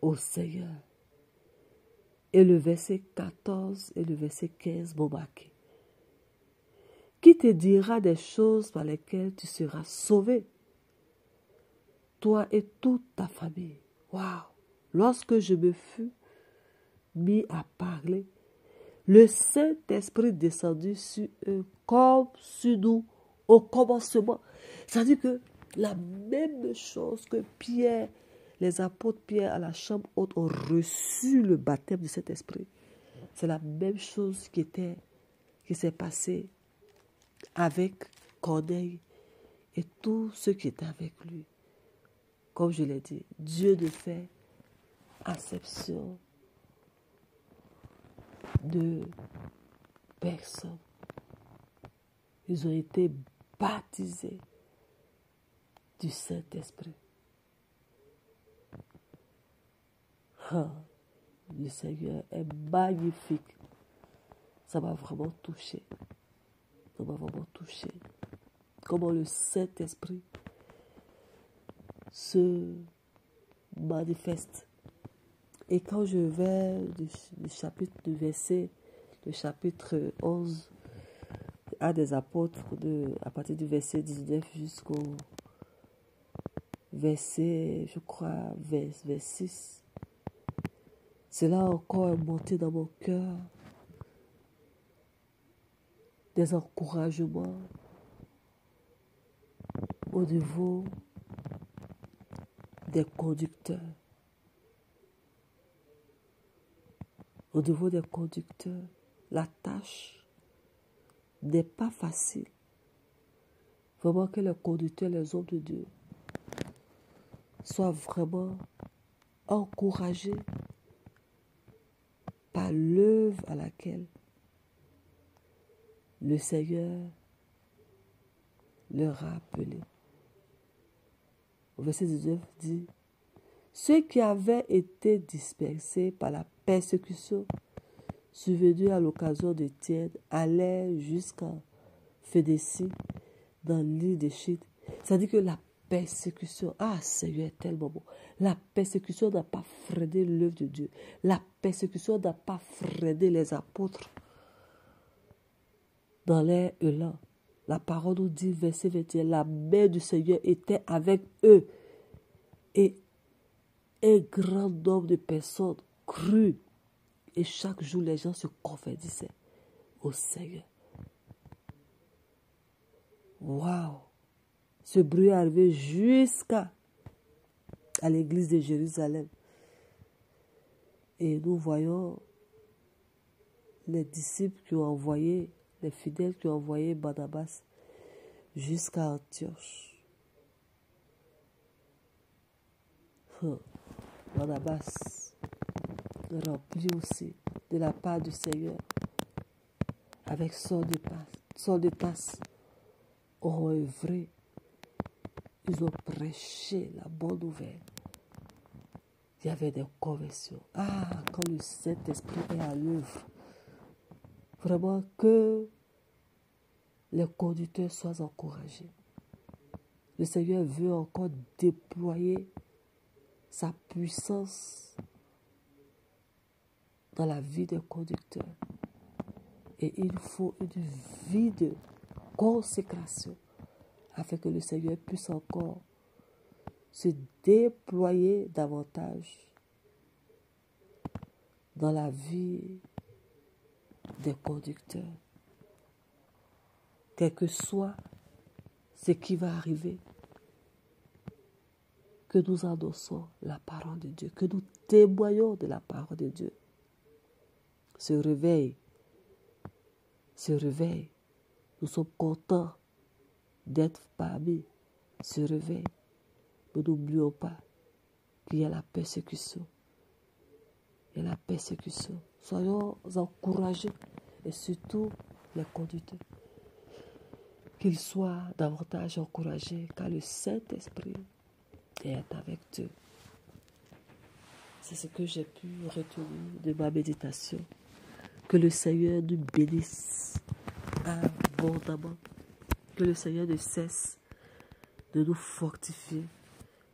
au Seigneur. Et le verset 14 et le verset 15 m'ont marqué. Qui te dira des choses par lesquelles tu seras sauvé, toi et toute ta famille? Waouh! Lorsque je me fus mis à parler, le Saint-Esprit descendu sur eux comme sur nous au commencement. C'est-à-dire que la même chose que Pierre, les apôtres Pierre à la chambre haute ont reçu le baptême du Saint-Esprit. C'est la même chose qui s'est passée avec Corneille et tous ceux qui étaient avec lui. Comme je l'ai dit, Dieu ne fait acception de personne. Ils ont été baptisés du Saint-Esprit. Le Seigneur est magnifique. Ça m'a vraiment touché. Ça m'a vraiment touché. Comment le Saint-Esprit se manifeste. Et quand je vais du chapitre 11 à des apôtres, à partir du verset 19 jusqu'au verset, je crois, 26, cela encore est monté dans mon cœur des encouragements au niveau des conducteurs. Au niveau des conducteurs, la tâche n'est pas facile. Vraiment que les conducteurs, les hommes de Dieu, soient vraiment encouragés par l'œuvre à laquelle le Seigneur leur a appelé. Au verset 19 dit, ceux qui avaient été dispersés par la persécution survenue à l'occasion d'Étienne allaient jusqu'à Phénicie, dans l'île de Chypre. C'est-à-dire que la persécution, Seigneur est tellement bon. La persécution n'a pas freiné l'œuvre de Dieu. La persécution n'a pas freiné les apôtres dans leur élan. La parole nous dit, verset 21, la main du Seigneur était avec eux. Et un grand nombre de personnes crurent. Et chaque jour, les gens se convertissaient au Seigneur. Waouh! Ce bruit est arrivé jusqu'à l'église de Jérusalem. Et nous voyons les disciples qui ont envoyé, les fidèles qui ont envoyé Barnabas jusqu'à Antioche. Barnabas, rempli aussi de la part du Seigneur, avec son de tasse, ont œuvré. Ils ont prêché la bonne nouvelle. Il y avait des conversions. Quand le Saint-Esprit est à l'œuvre, vraiment que les conducteurs soient encouragés. Le Seigneur veut encore déployer sa puissance dans la vie des conducteurs. Et il faut une vie de consécration afin que le Seigneur puisse encore se déployer davantage dans la vie des conducteurs. Quel que soit ce qui va arriver, que nous endossons la parole de Dieu, que nous témoignons de la parole de Dieu. Se réveille. Nous sommes contents d'être parmi. Se réveille. Mais n'oublions pas qu'il y a la persécution. Il y a la persécution. Soyons encouragés et surtout les conducteurs. Qu'ils soient davantage encouragés car le Saint-Esprit est avec eux. C'est ce que j'ai pu retenir de ma méditation. Que le Seigneur nous bénisse abondamment. Que le Seigneur ne cesse de nous fortifier.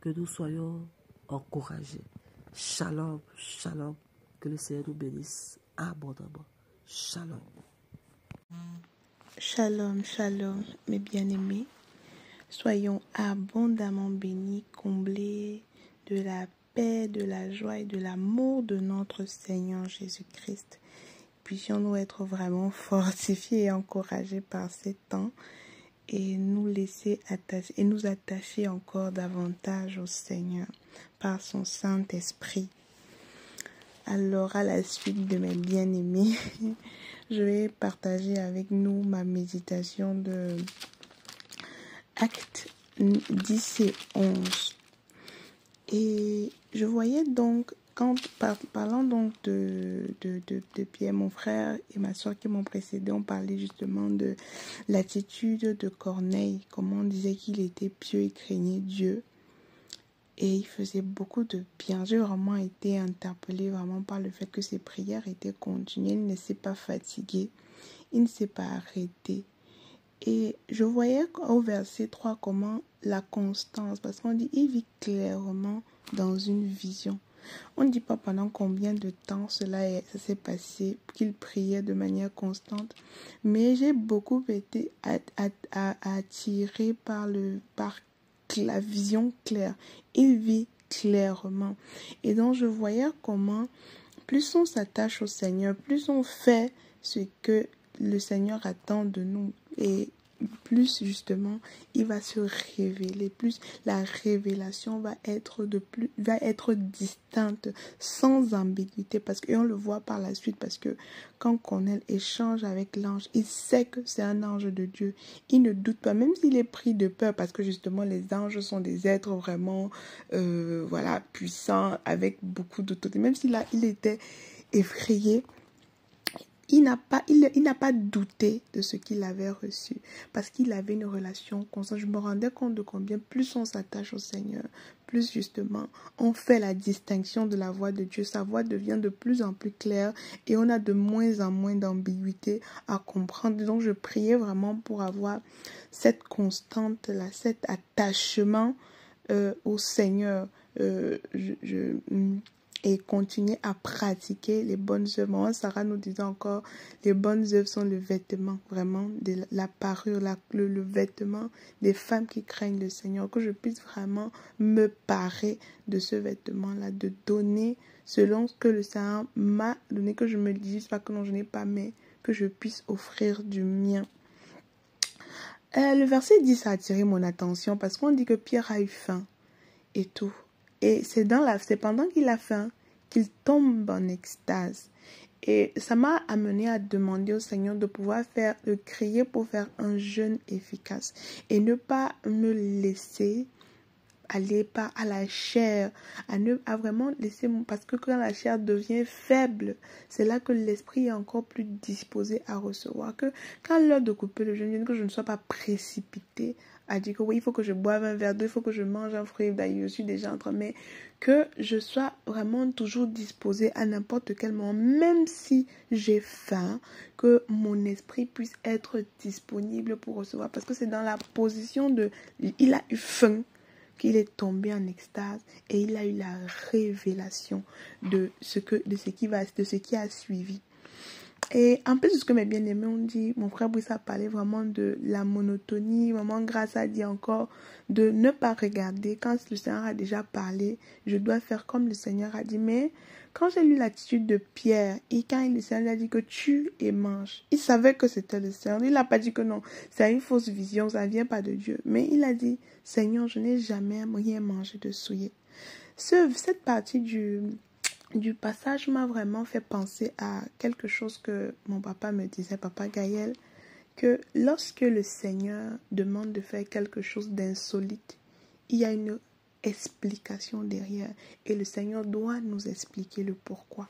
Que nous soyons encouragés. Shalom, shalom. Que le Seigneur nous bénisse abondamment. Shalom. Shalom, shalom, mes bien-aimés. Soyons abondamment bénis, comblés de la paix, de la joie et de l'amour de notre Seigneur Jésus-Christ. puissions-nous être vraiment fortifiés et encouragés par ces temps et nous laisser attacher et nous attacher encore davantage au Seigneur par son Saint-Esprit. Alors, à la suite de mes bien-aimés, je vais partager avec nous ma méditation de Actes 10 et 11. Et je voyais donc, parlant donc de Pierre, mon frère et ma soeur qui m'ont précédé, on parlait justement de l'attitude de Corneille, comment on disait qu'il était pieux et craignait Dieu. Et il faisait beaucoup de bien. J'ai vraiment été interpellée vraiment par le fait que ses prières étaient continues. Il ne s'est pas fatigué. Il ne s'est pas arrêté. Et je voyais au verset 3 comment la constance, parce qu'on dit il vit clairement dans une vision. On ne dit pas pendant combien de temps ça s'est passé, qu'il priait de manière constante. Mais j'ai beaucoup été attirée par la vision claire. Il vit clairement. Et donc je voyais comment plus on s'attache au Seigneur, plus on fait ce que le Seigneur attend de nous, et plus justement il va se révéler, plus la révélation va être distincte, sans ambiguïté, et on le voit par la suite, parce que quand Corneille échange avec l'ange, il sait que c'est un ange de Dieu. Il ne doute pas, même s'il est pris de peur, parce que justement les anges sont des êtres vraiment puissants, avec beaucoup d'autorité. Même s'il était effrayé, il n'a pas douté de ce qu'il avait reçu, parce qu'il avait une relation constante. Je me rendais compte de combien plus on s'attache au Seigneur, plus justement on fait la distinction de la voix de Dieu. Sa voix devient de plus en plus claire et on a de moins en moins d'ambiguïté à comprendre. Donc je priais vraiment pour avoir cette constante-là, cet attachement au Seigneur. Et continuer à pratiquer les bonnes œuvres. Maman Sarah nous disait encore, les bonnes œuvres sont le vêtement, vraiment, de la parure, le vêtement des femmes qui craignent le Seigneur. Que je puisse vraiment me parer de ce vêtement-là, de donner selon ce que le Seigneur m'a donné, que je me dise pas que non, je n'ai pas, mais que je puisse offrir du mien. Le verset 10 a attiré mon attention parce qu'on dit que Pierre a eu faim et tout. Et c'est pendant qu'il a faim qu'il tombe en extase. Et ça m'a amené à demander au Seigneur de crier pour faire un jeûne efficace. Et ne pas me laisser aller à la chair, à vraiment laisser parce que quand la chair devient faible, c'est là que l'esprit est encore plus disposé à recevoir. Que quand l'heure de couper le jeûne, que je ne sois pas précipitée à dire que oui, il faut que je boive un verre d'eau, il faut que je mange un fruit, d'ailleurs je suis déjà en train, mais que je sois vraiment toujours disposée à n'importe quel moment, même si j'ai faim, que mon esprit puisse être disponible pour recevoir, parce que c'est dans la position il a eu faim qu'il est tombé en extase et il a eu la révélation de ce qui a suivi. Et en plus de ce que mes bien-aimés ont dit, mon frère Brice a parlé vraiment de la monotonie. Maman Grâce a dit encore de ne pas regarder. Quand le Seigneur a déjà parlé, je dois faire comme le Seigneur a dit. Mais quand j'ai lu l'attitude de Pierre, et quand le Seigneur a dit que tue et mange, il savait que c'était le Seigneur. Il n'a pas dit que non, c'est une fausse vision, ça ne vient pas de Dieu. Mais il a dit, Seigneur, je n'ai jamais rien mangé de souillé. Cette partie du passage m'a vraiment fait penser à quelque chose que mon papa me disait, papa Gaël, que lorsque le Seigneur demande de faire quelque chose d'insolite, il y a une explication derrière et le Seigneur doit nous expliquer le pourquoi.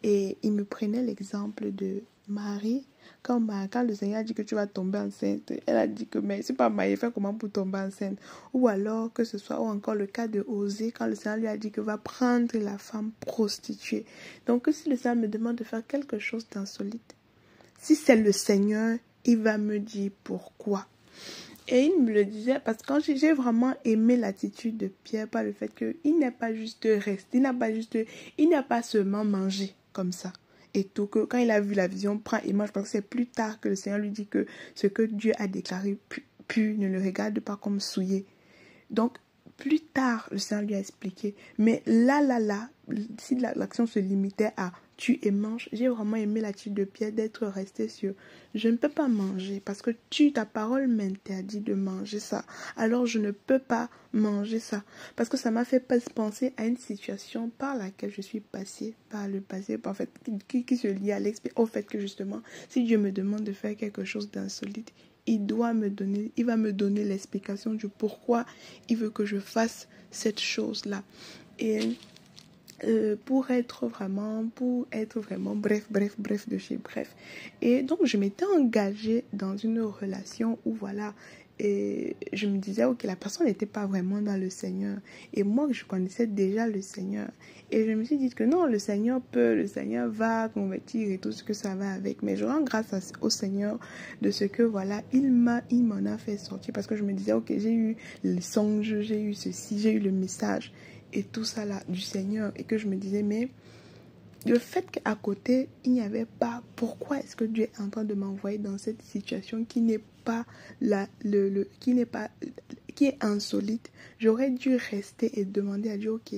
Et il me prenait l'exemple de Marie. Quand le Seigneur a dit que tu vas tomber enceinte, elle a dit que mais c'est pas Marie, fait comment pour tomber enceinte? Ou alors que ce soit, ou encore le cas de Osée, quand le Seigneur lui a dit que va prendre la femme prostituée. Donc si le Seigneur me demande de faire quelque chose d'insolite, si c'est le Seigneur, il va me dire pourquoi. Et il me le disait parce que quand j'ai vraiment aimé l'attitude de Pierre par le fait qu'il n'est pas juste resté, il n'a pas seulement mangé comme ça. Et tout, que quand il a vu la vision, prend et mange, parce que c'est plus tard que le Seigneur lui dit que ce que Dieu a déclaré pu ne le regarde pas comme souillé. Donc, plus tard, le Seigneur lui a expliqué. Mais là, si l'action se limitait à tue et mange. J'ai vraiment aimé l'attitude de Pierre d'être resté sur je ne peux pas manger parce que ta parole m'interdit de manger ça. Alors je ne peux pas manger ça. Parce que ça m'a fait penser à une situation par laquelle je suis passée par le passé, en fait, qui se lie au fait que justement, si Dieu me demande de faire quelque chose d'insolite, il va me donner l'explication du pourquoi il veut que je fasse cette chose-là. Et pour être vraiment bref de chez bref. Et donc je m'étais engagée dans une relation où voilà, et je me disais ok, la personne n'était pas vraiment dans le Seigneur et moi je connaissais déjà le Seigneur et je me suis dit que non, le Seigneur va convertir et tout ce que ça va avec, mais je rends grâce au Seigneur de ce que voilà, il m'en a fait sortir, parce que je me disais ok, j'ai eu le songe, j'ai eu ceci, j'ai eu le message et tout ça là du Seigneur, et que je me disais mais le fait qu'à côté il n'y avait pas, pourquoi est-ce que Dieu est en train de m'envoyer dans cette situation qui n'est pas qui est insolite? J'aurais dû rester et demander à Dieu ok,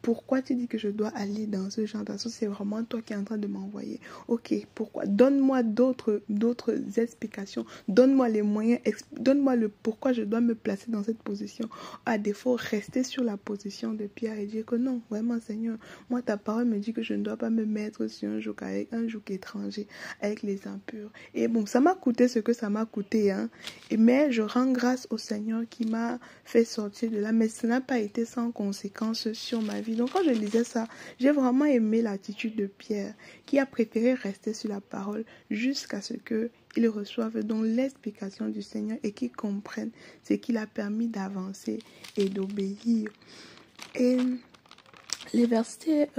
pourquoi tu dis que je dois aller dans ce genre d'assaut? C'est vraiment toi qui es en train de m'envoyer. Ok, pourquoi? Donne-moi d'autres explications. Donne-moi les moyens. Donne-moi le pourquoi je dois me placer dans cette position. À défaut, rester sur la position de Pierre et dire que non, vraiment Seigneur, moi ta parole me dit que je ne dois pas me mettre sur un joug avec un joug étranger, avec les impurs. Et bon, ça m'a coûté ce que ça m'a coûté, hein. Mais je rends grâce au Seigneur qui m'a fait sortir de là. Mais ça n'a pas été sans conséquences sur ma vie. Donc quand je lisais ça, j'ai vraiment aimé l'attitude de Pierre, qui a préféré rester sur la parole jusqu'à ce qu'il reçoive donc l'explication du Seigneur et qu'il comprenne ce qui l'a permis d'avancer et d'obéir. Et le verset,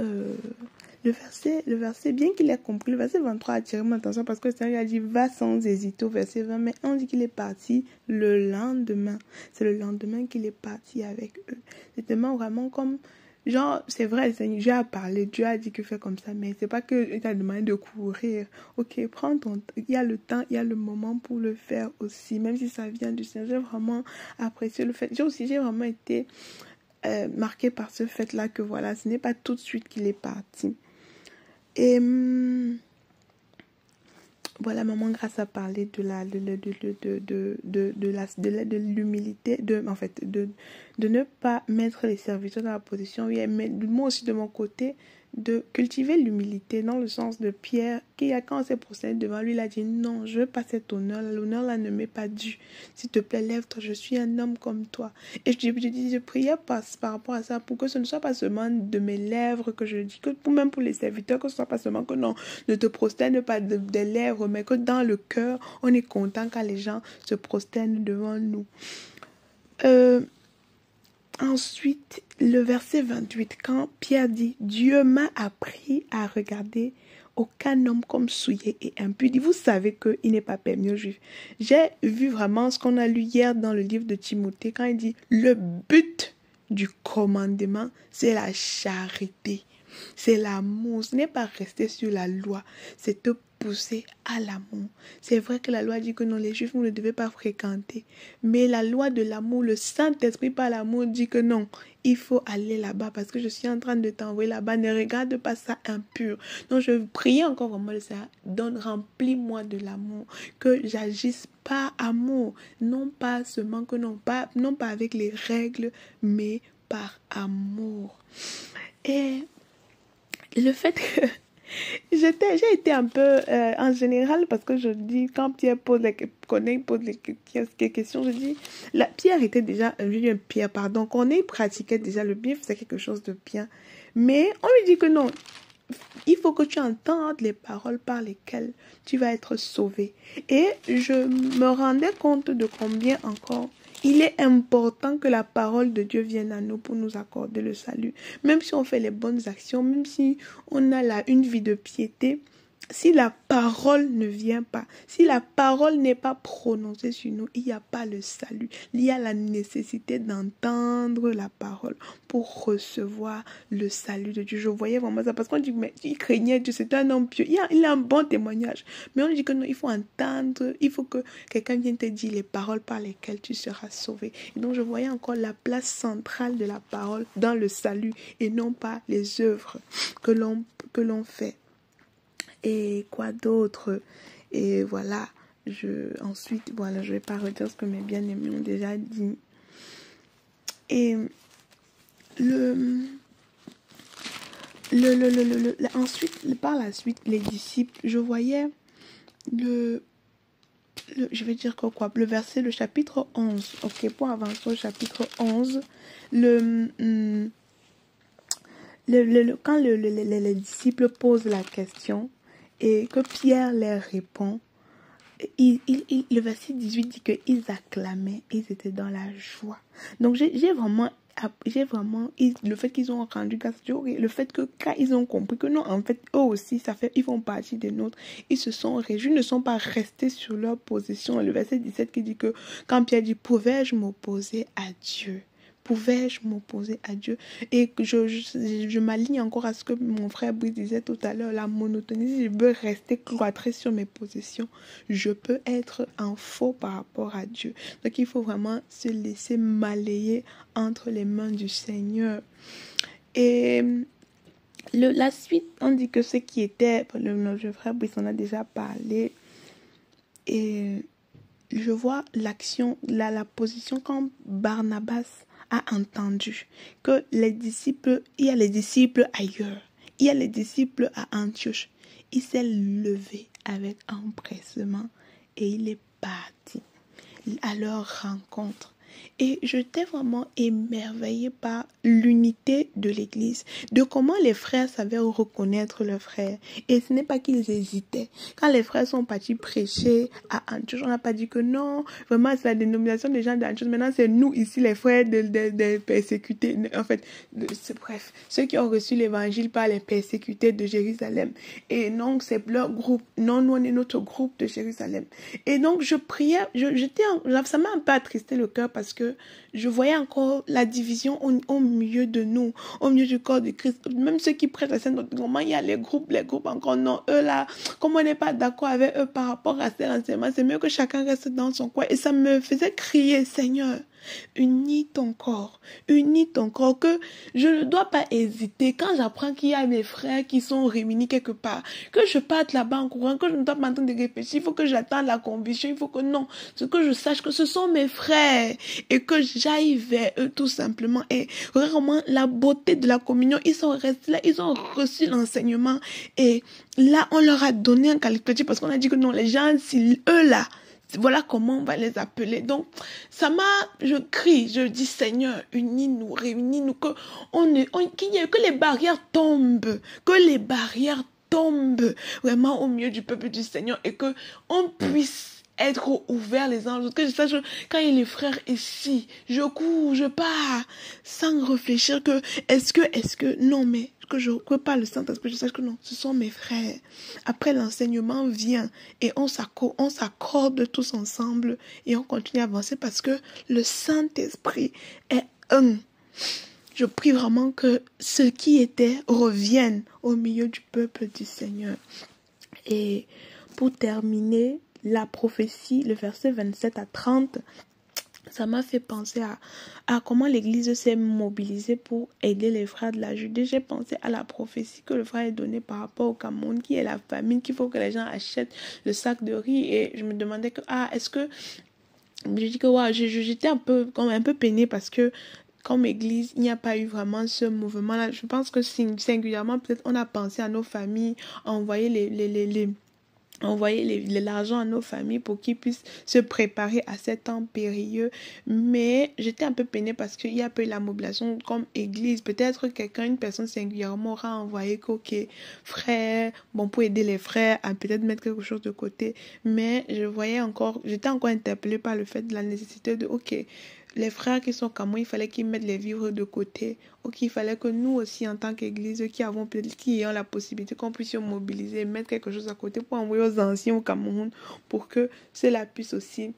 bien qu'il ait compris, le verset 23 a attiré mon attention parce que le Seigneur a dit va sans hésiter au verset 20, mais on dit qu'il est parti le lendemain. C'est le lendemain qu'il est parti avec eux. C'était vraiment comme genre, c'est vrai, Dieu a parlé, Dieu a dit que fais comme ça, mais c'est pas qu'il t'a demandé de courir. Ok, prends ton temps, il y a le temps, il y a le moment pour le faire aussi, même si ça vient du Seigneur. J'ai vraiment apprécié le fait. J'ai vraiment été marquée par ce fait-là que voilà, ce n'est pas tout de suite qu'il est parti. Et voilà, maman Grâce a parlé de l'humilité, de ne pas mettre les serviteurs dans la position, oui, mais moi aussi de mon côté, de cultiver l'humilité dans le sens de Pierre, qui a quand on s'est prosterné devant lui, il a dit non, je veux pas cet honneur, l'honneur là ne m'est pas dû, s'il te plaît lève-toi, je suis un homme comme toi. Et je priais par rapport à ça, pour que ce ne soit pas seulement de mes lèvres que je dis, que même pour les serviteurs, que ce soit pas seulement que non, ne te prosterne pas des lèvres, mais que dans le cœur on est content quand les gens se prosternent devant nous. Ensuite, le verset 28, quand Pierre dit « Dieu m'a appris à regarder aucun homme comme souillé et impur », vous savez qu'il n'est pas permis aux Juifs. J'ai vu vraiment ce qu'on a lu hier dans le livre de Timothée, quand il dit « Le but du commandement, c'est la charité, c'est l'amour. Ce n'est pas rester sur la loi, c'est te pousser à l'amour. » C'est vrai que la loi dit que non, les Juifs, vous ne devez pas fréquenter. Mais la loi de l'amour, le Saint-Esprit par l'amour dit que non, il faut aller là-bas parce que je suis en train de t'envoyer là-bas. Ne regarde pas ça impur. Donc je prie encore vraiment le Seigneur, remplis-moi de l'amour, que j'agisse par amour, non pas seulement que non pas avec les règles, mais par amour. Et le fait que j'ai été un peu en général, parce que je dis quand Pierre pose les questions, je dis Pierre était déjà Corneille pratiquait déjà le bien, faisait quelque chose de bien, mais on lui dit que non, il faut que tu entendes les paroles par lesquelles tu vas être sauvé. Et je me rendais compte de combien encore il est important que la parole de Dieu vienne à nous pour nous accorder le salut. Même si on fait les bonnes actions, même si on a une vie de piété, si la parole ne vient pas, si la parole n'est pas prononcée sur nous, il n'y a pas le salut. Il y a la nécessité d'entendre la parole pour recevoir le salut de Dieu. Je voyais vraiment ça parce qu'on dit, mais il craignait Dieu, c'est un homme pieux. Il a un bon témoignage. Mais on dit que non, il faut entendre, il faut que quelqu'un vienne te dire les paroles par lesquelles tu seras sauvé. Et donc je voyais encore la place centrale de la parole dans le salut et non pas les œuvres que l'on fait. Et quoi d'autre? Et voilà, ensuite, voilà, je vais pas redire ce que mes bien-aimés ont déjà dit. Et ensuite, par la suite, les disciples, je voyais je vais dire quoi, le verset, le chapitre 11, ok, pour avancer au chapitre 11, quand les disciples posent la question et que Pierre leur répond, le verset 18 dit qu'ils acclamaient, ils étaient dans la joie. Donc j'ai vraiment le fait qu'ils ont rendu grâce à Dieu, le fait que quand ils ont compris que non, en fait, eux aussi, ils font partie des nôtres, ils se sont réjouis, ne sont pas restés sur leur position. Le verset 17 qui dit que quand Pierre dit, pouvais-je m'opposer à Dieu? Pouvais-je m'opposer à Dieu? Et que je m'aligne encore à ce que mon frère Brice disait tout à l'heure, la monotonie. Si je veux rester cloîtré sur mes positions, je peux être en faux par rapport à Dieu. Donc il faut vraiment se laisser balayer entre les mains du Seigneur. Et la suite, on dit que ce qui était, notre frère Brice en a déjà parlé, et je vois l'action, la position quand Barnabas a entendu que il y a les disciples ailleurs, il y a les disciples à Antioche. Il s'est levé avec empressement et il est parti à leur rencontre. Et j'étais vraiment émerveillée par l'unité de l'Église, de comment les frères savaient reconnaître leurs frères. Et ce n'est pas qu'ils hésitaient. Quand les frères sont partis prêcher à Antioche, on n'a pas dit que non, vraiment c'est la dénomination des gens d'Antioche. Maintenant c'est nous ici les frères des persécutés. En fait, bref, ceux qui ont reçu l'évangile par les persécutés de Jérusalem. Et donc c'est leur groupe. Non, nous on est notre groupe de Jérusalem. Et donc je priais, ça m'a un peu attristé le cœur parce que je voyais encore la division au milieu de nous, au milieu du corps de Christ. Même ceux qui prêchent la Sainte Doctrine, comment il y a les groupes encore, non, eux là, comme on n'est pas d'accord avec eux par rapport à ces renseignements, c'est mieux que chacun reste dans son coin. Et ça me faisait crier, Seigneur, unis ton corps, que je ne dois pas hésiter quand j'apprends qu'il y a mes frères qui sont réunis quelque part, que je parte là-bas en courant, que je ne dois pas m'attendre de réfléchir, il faut que j'attende la conviction, il faut que non, que je sache que ce sont mes frères et que j'aille vers eux tout simplement. Et vraiment la beauté de la communion, ils sont restés là, ils ont reçu l'enseignement et là on leur a donné un qualificatif parce qu'on a dit que non, les gens, si eux là, voilà comment on va les appeler. Donc, je crie, je dis Seigneur, unis-nous, réunis-nous, que les barrières tombent, vraiment au milieu du peuple du Seigneur et que on puisse être ouverts les uns aux autres. Que je sache, quand il y a les frères ici, je cours, je pars, sans réfléchir que, est-ce que, non, mais, que je ne pas le Saint-Esprit, je sache que non, ce sont mes frères. Après, l'enseignement vient et on s'accorde tous ensemble et on continue à avancer parce que le Saint-Esprit est un. Je prie vraiment que ce qui était revienne au milieu du peuple du Seigneur. Et pour terminer, la prophétie, le verset 27 à 30, ça m'a fait penser à comment l'Église s'est mobilisée pour aider les frères de la Judée. J'ai pensé à la prophétie que le frère a donnée par rapport au Cameroun, qui est la famine, qu'il faut que les gens achètent le sac de riz. Et je me demandais que, est-ce que... Je dis que, j'étais un peu peinée parce que, comme Église, il n'y a pas eu vraiment ce mouvement-là. Je pense que singulièrement, peut-être, on a pensé à nos familles, à envoyer envoyer l'argent à nos familles pour qu'ils puissent se préparer à ces temps périlleux. Mais j'étais un peu peinée parce qu'il y a peu la mobilisation comme église. Peut-être une personne singulièrement aura envoyé que, ok, frère, pour aider les frères à peut-être mettre quelque chose de côté. Mais j'étais encore interpellée par le fait de la nécessité de, ok, les frères qui sont comme moi, il fallait qu'ils mettent les vivres de côté. Ok, il fallait que nous aussi, en tant qu'église, qui ayons la possibilité qu'on puisse se mobiliser, mettre quelque chose à côté pour envoyer aux anciens au Cameroun, pour que cela puisse aussi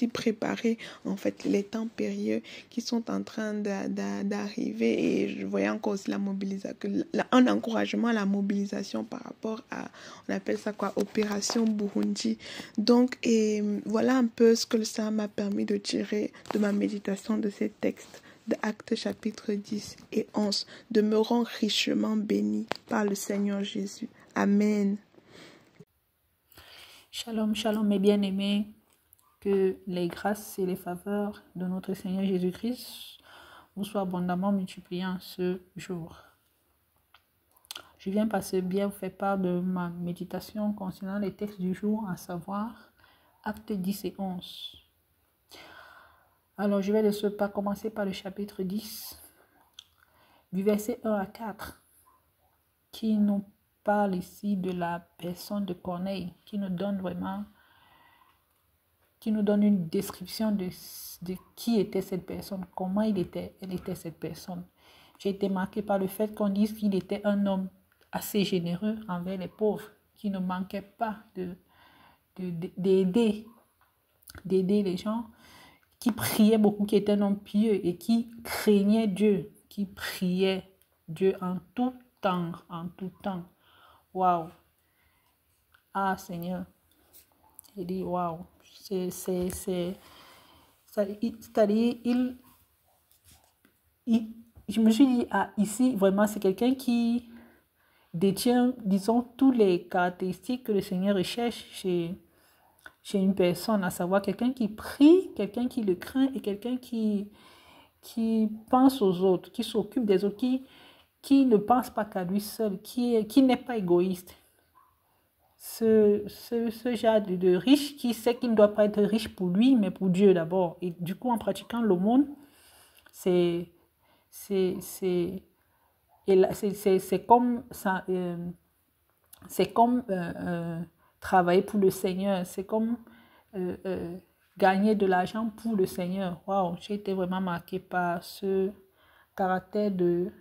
préparer en fait les temps périlleux qui sont en train d'arriver. Et je voyais encore aussi la mobilisation, un encouragement à la mobilisation par rapport à, on appelle ça quoi, Opération Burundi. Donc, et voilà un peu ce que le Seigneur m'a permis de tirer de ma méditation de ces textes d'Actes chapitre 10 et 11, demeurons richement bénis par le Seigneur Jésus. Amen. Shalom, shalom mes bien-aimés, que les grâces et les faveurs de notre Seigneur Jésus-Christ vous soient abondamment multipliées ce jour. Je viens bien vous faire part de ma méditation concernant les textes du jour, à savoir Actes 10 et 11. Alors je vais de ce pas commencer par le chapitre 10, du verset 1 à 4, qui nous parle ici de la personne de Corneille, qui nous donne une description de qui était cette personne, comment elle était cette personne. J'ai été marquée par le fait qu'on dise qu'il était un homme assez généreux envers les pauvres, qui ne manquait pas d'aider les gens, qui priait beaucoup, qui était un homme pieux et qui craignait Dieu, qui priait Dieu en tout temps, Waouh! Ah Seigneur, il dit waouh, c'est-à-dire je me suis dit, ah, ici vraiment c'est quelqu'un qui détient, disons, toutes les caractéristiques que le Seigneur recherche chez une personne, à savoir quelqu'un qui prie, quelqu'un qui le craint et quelqu'un qui pense aux autres, qui s'occupe des autres, qui ne pense pas qu'à lui seul, qui n'est pas égoïste. Ce genre de riche qui sait qu'il ne doit pas être riche pour lui, mais pour Dieu d'abord. Et du coup, en pratiquant l'aumône, c'est comme ça, c'est comme travailler pour le Seigneur, c'est comme gagner de l'argent pour le Seigneur. Waouh, j'ai été vraiment marquée par ce caractère de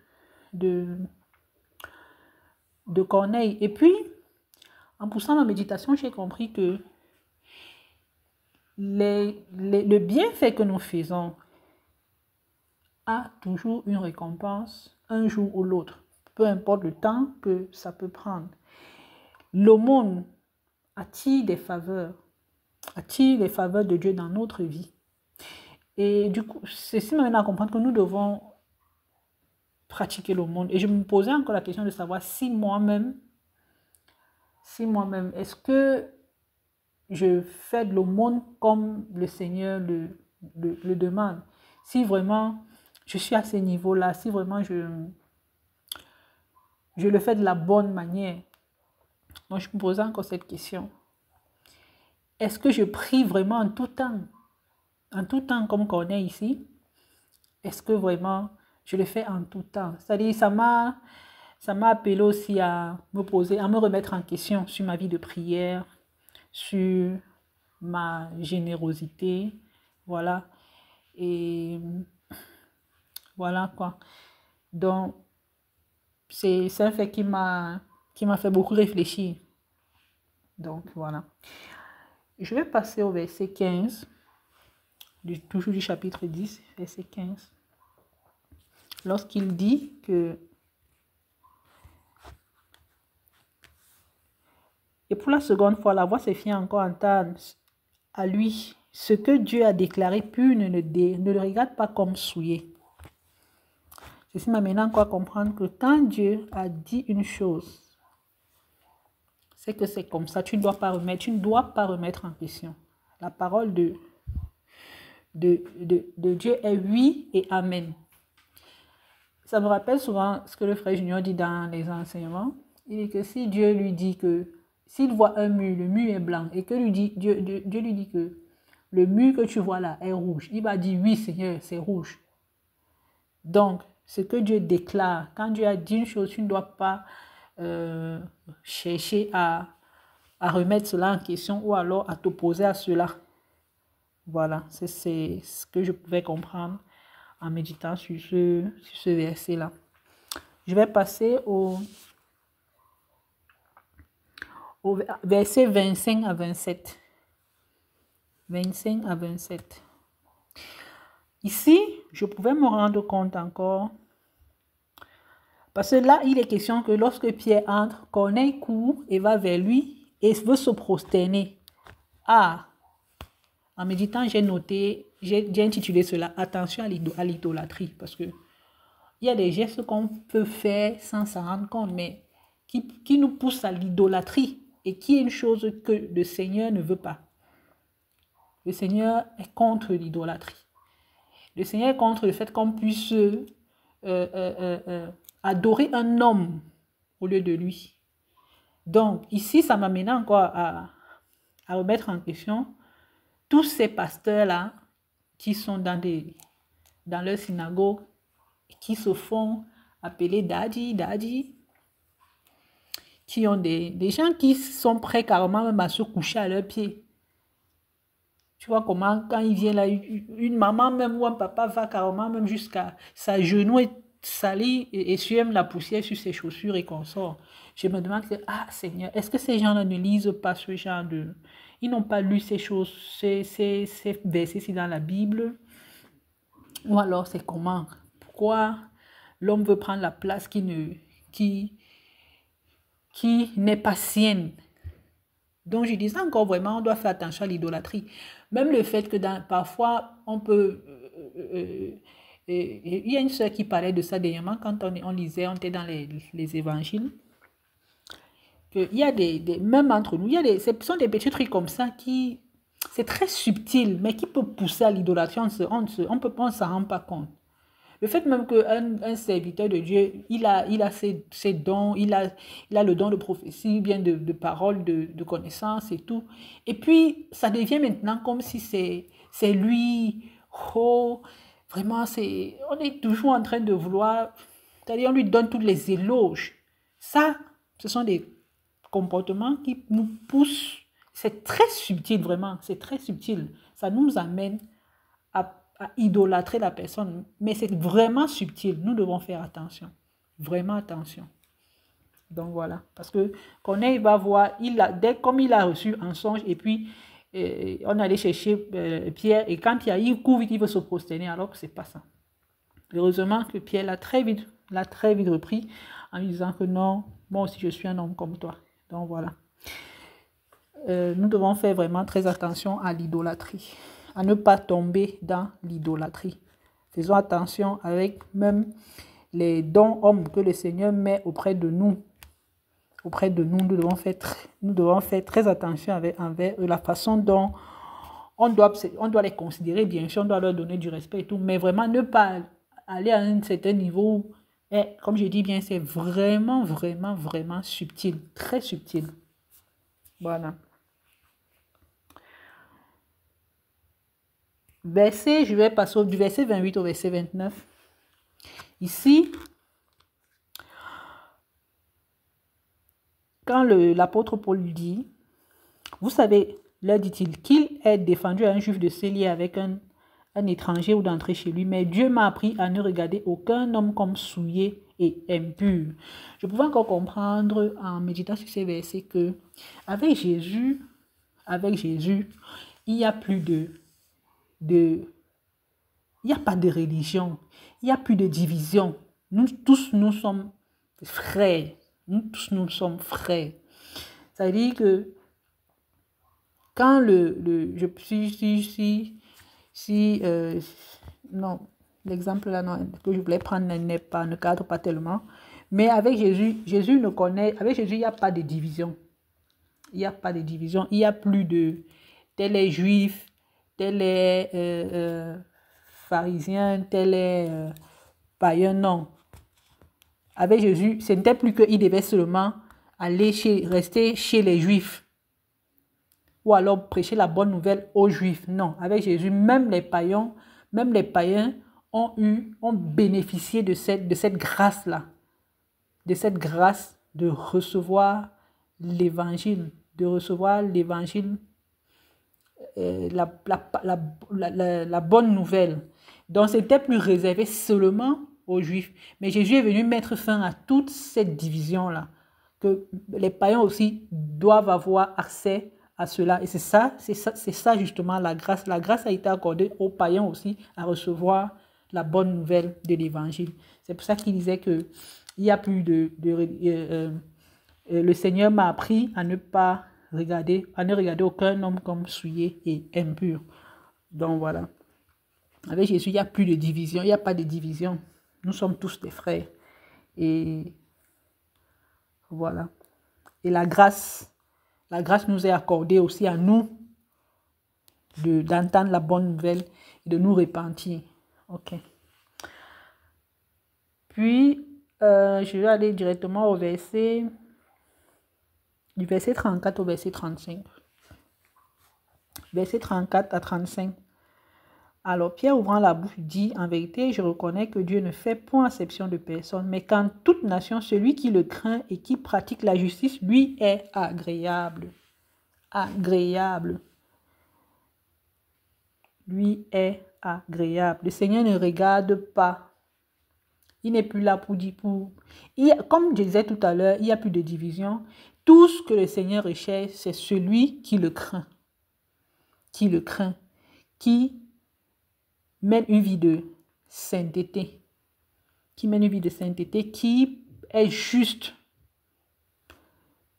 Corneille. Et puis, en poussant ma méditation, j'ai compris que le bienfait que nous faisons a toujours une récompense un jour ou l'autre, peu importe le temps que ça peut prendre. L'aumône attire les faveurs de Dieu dans notre vie. Et du coup, ceci m'amène à comprendre que nous devons pratiquer l'aumône. Et je me posais encore la question de savoir si moi-même, est-ce que je fais de l'aumône comme le Seigneur le demande? Si vraiment je suis à ce niveau-là, si vraiment je le fais de la bonne manière. Donc je me posais encore cette question. Est-ce que je prie vraiment en tout temps? En tout temps comme Corneille ici? Est-ce que vraiment je le fais en tout temps? C'est-à-dire, ça m'a appelé aussi à me remettre en question sur ma vie de prière, sur ma générosité, voilà. Et voilà quoi. Donc, c'est un fait qui m'a fait beaucoup réfléchir. Donc, voilà. Je vais passer au verset 15, toujours du chapitre 10, verset 15. Lorsqu'il dit que et pour la seconde fois, la voix se fit encore entendre à lui. Ce que Dieu a déclaré pur ne le regarde pas comme souillé. Ceci m'amène encore à comprendre que quand Dieu a dit une chose, c'est que c'est comme ça. Tu ne dois pas remettre en question. La parole de Dieu est oui et amen. Ça me rappelle souvent ce que le frère Junior dit dans les enseignements. Il dit que si Dieu lui dit que s'il voit un mur, le mur est blanc, et que Dieu lui dit que le mur que tu vois là est rouge, il va dire oui Seigneur, c'est rouge. Donc, ce que Dieu déclare, quand Dieu a dit une chose, tu ne dois pas chercher à remettre cela en question ou alors à t'opposer à cela. Voilà, c'est ce que je pouvais comprendre en méditant sur ce verset-là. Je vais passer au verset 25 à 27. 25 à 27. Ici, je pouvais me rendre compte encore, parce que là, il est question que lorsque Pierre entre, Corneille court et va vers lui et veut se prosterner. Ah, En méditant, j'ai noté, j'ai intitulé cela « Attention à l'idolâtrie » parce que il y a des gestes qu'on peut faire sans s'en rendre compte, mais qui nous poussent à l'idolâtrie et qui est une chose que le Seigneur ne veut pas. Le Seigneur est contre l'idolâtrie. Le Seigneur est contre le fait qu'on puisse adorer un homme au lieu de lui. Donc, ici, ça m'amène encore à remettre en question tous ces pasteurs-là qui sont dans leur synagogue, qui se font appeler daddy, qui ont des gens qui sont prêts carrément même à se coucher à leurs pieds. Tu vois comment, quand il vient là, une maman même ou un papa va carrément même jusqu'à s'agenouiller, salir et essuyer la poussière sur ses chaussures et qu'on sort. Je me demande, Seigneur, est-ce que ces gens-là ne lisent pas ce genre de... Ils n'ont pas lu ces choses, ces versets-ci dans la Bible? Ou alors c'est comment? Pourquoi l'homme veut prendre la place qui n'est pas sienne? Donc je disais encore vraiment, on doit faire attention à l'idolâtrie. Même le fait que parfois on peut... il y a une sœur qui parlait de ça dernièrement quand on lisait, on était dans les évangiles. Il y a même entre nous, ce sont des petits trucs comme ça qui, c'est très subtil, mais qui peut pousser à l'idolâtrie, on ne s'en rend pas compte. Le fait même qu'un serviteur de Dieu, il a ses dons, il a le don de prophétie, bien de parole, de connaissance et tout. Et puis, ça devient maintenant comme si c'est lui, vraiment, on est toujours en train de vouloir, c'est-à-dire on lui donne tous les éloges. Ça, ce sont des comportements qui nous poussent, c'est très subtil vraiment, c'est très subtil. Ça nous amène à idolâtrer la personne, mais c'est vraiment subtil. Nous devons faire attention, vraiment attention. Donc voilà, parce que Corneille va voir, comme il a reçu un songe, et puis on allait chercher Pierre, et quand il court vite, il veut se prosterner, alors que c'est pas ça. Heureusement que Pierre l'a très vite repris en lui disant que non, moi aussi je suis un homme comme toi. Donc voilà. Nous devons faire vraiment très attention à l'idolâtrie, à ne pas tomber dans l'idolâtrie. Faisons attention avec même les dons hommes que le Seigneur met auprès de nous. Nous devons faire très attention envers la façon dont on doit les considérer, bien sûr, on doit leur donner du respect et tout, mais vraiment ne pas aller à un certain niveau où, comme je dis bien, c'est vraiment, vraiment, vraiment subtil, très subtil. Voilà. Je vais passer du verset 28 au verset 29. Ici, quand l'apôtre Paul dit, vous savez, leur dit-il, qu'il est défendu à un juif de s'allier avec un étranger ou d'entrer chez lui, mais Dieu m'a appris à ne regarder aucun homme comme souillé et impur. Je pouvais encore comprendre en méditant sur ces versets que avec Jésus, il n'y a plus il n'y a pas de religion, il n'y a plus de division. Nous tous, nous sommes frères. Nous tous, nous sommes frères. Ça veut dire que quand non, l'exemple là que je voulais prendre ne cadre pas tellement, mais avec Jésus, avec Jésus, il n'y a pas de division. Il n'y a pas de division, il n'y a plus de tel est juif, tel est pharisien, tel est païen, non. Avec Jésus, ce n'était plus qu'il devait seulement rester chez les juifs ou alors prêcher la bonne nouvelle aux juifs. Non, avec Jésus, même les païens ont bénéficié de cette grâce-là, de cette grâce de recevoir l'évangile, la bonne nouvelle. Donc, c'était plus réservé seulement aux Juifs. Mais Jésus est venu mettre fin à toute cette division-là, que les païens aussi doivent avoir accès à cela. Et c'est ça justement la grâce. La grâce a été accordée aux païens aussi à recevoir la bonne nouvelle de l'évangile. C'est pour ça qu'il disait que il n'y a plus le Seigneur m'a appris à ne regarder aucun homme comme souillé et impur. Donc voilà. Avec Jésus, il n'y a plus de division. Il n'y a pas de division. Nous sommes tous des frères. Et voilà. Et la grâce nous est accordée aussi à nous d'entendre la bonne nouvelle et de nous repentir. Ok. Puis, je vais aller directement du verset 34 au verset 35. Verset 34 à 35. Alors Pierre, ouvrant la bouche, dit, en vérité, je reconnais que Dieu ne fait point exception de personne, mais qu'en toute nation, celui qui le craint et qui pratique la justice, lui est agréable. Agréable. Lui est agréable. Le Seigneur ne regarde pas. Il n'est plus là pour dire comme je disais tout à l'heure, il n'y a plus de division. Tout ce que le Seigneur recherche, c'est celui qui le craint. Qui le craint. Qui mène une vie de sainteté. Qui mène une vie de sainteté, qui est juste.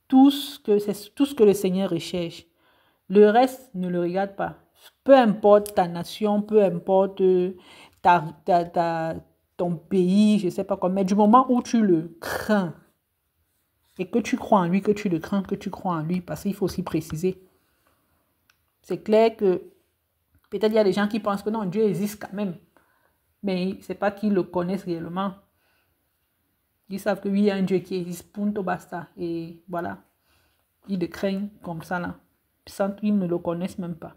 Tout ce que le Seigneur recherche. Le reste ne le regarde pas. Peu importe ta nation, peu importe ton pays, je ne sais pas quoi, mais du moment où tu le crains et que tu crois en lui, que tu le crains, que tu crois en lui, parce qu'il faut aussi préciser. C'est clair que peut-être il y a des gens qui pensent que non, Dieu existe quand même, mais ce n'est pas qu'ils le connaissent réellement. Ils savent que oui, il y a un Dieu qui existe, punto basta, et voilà. Ils le craignent comme ça là, sans qu'ils ne le connaissent même pas.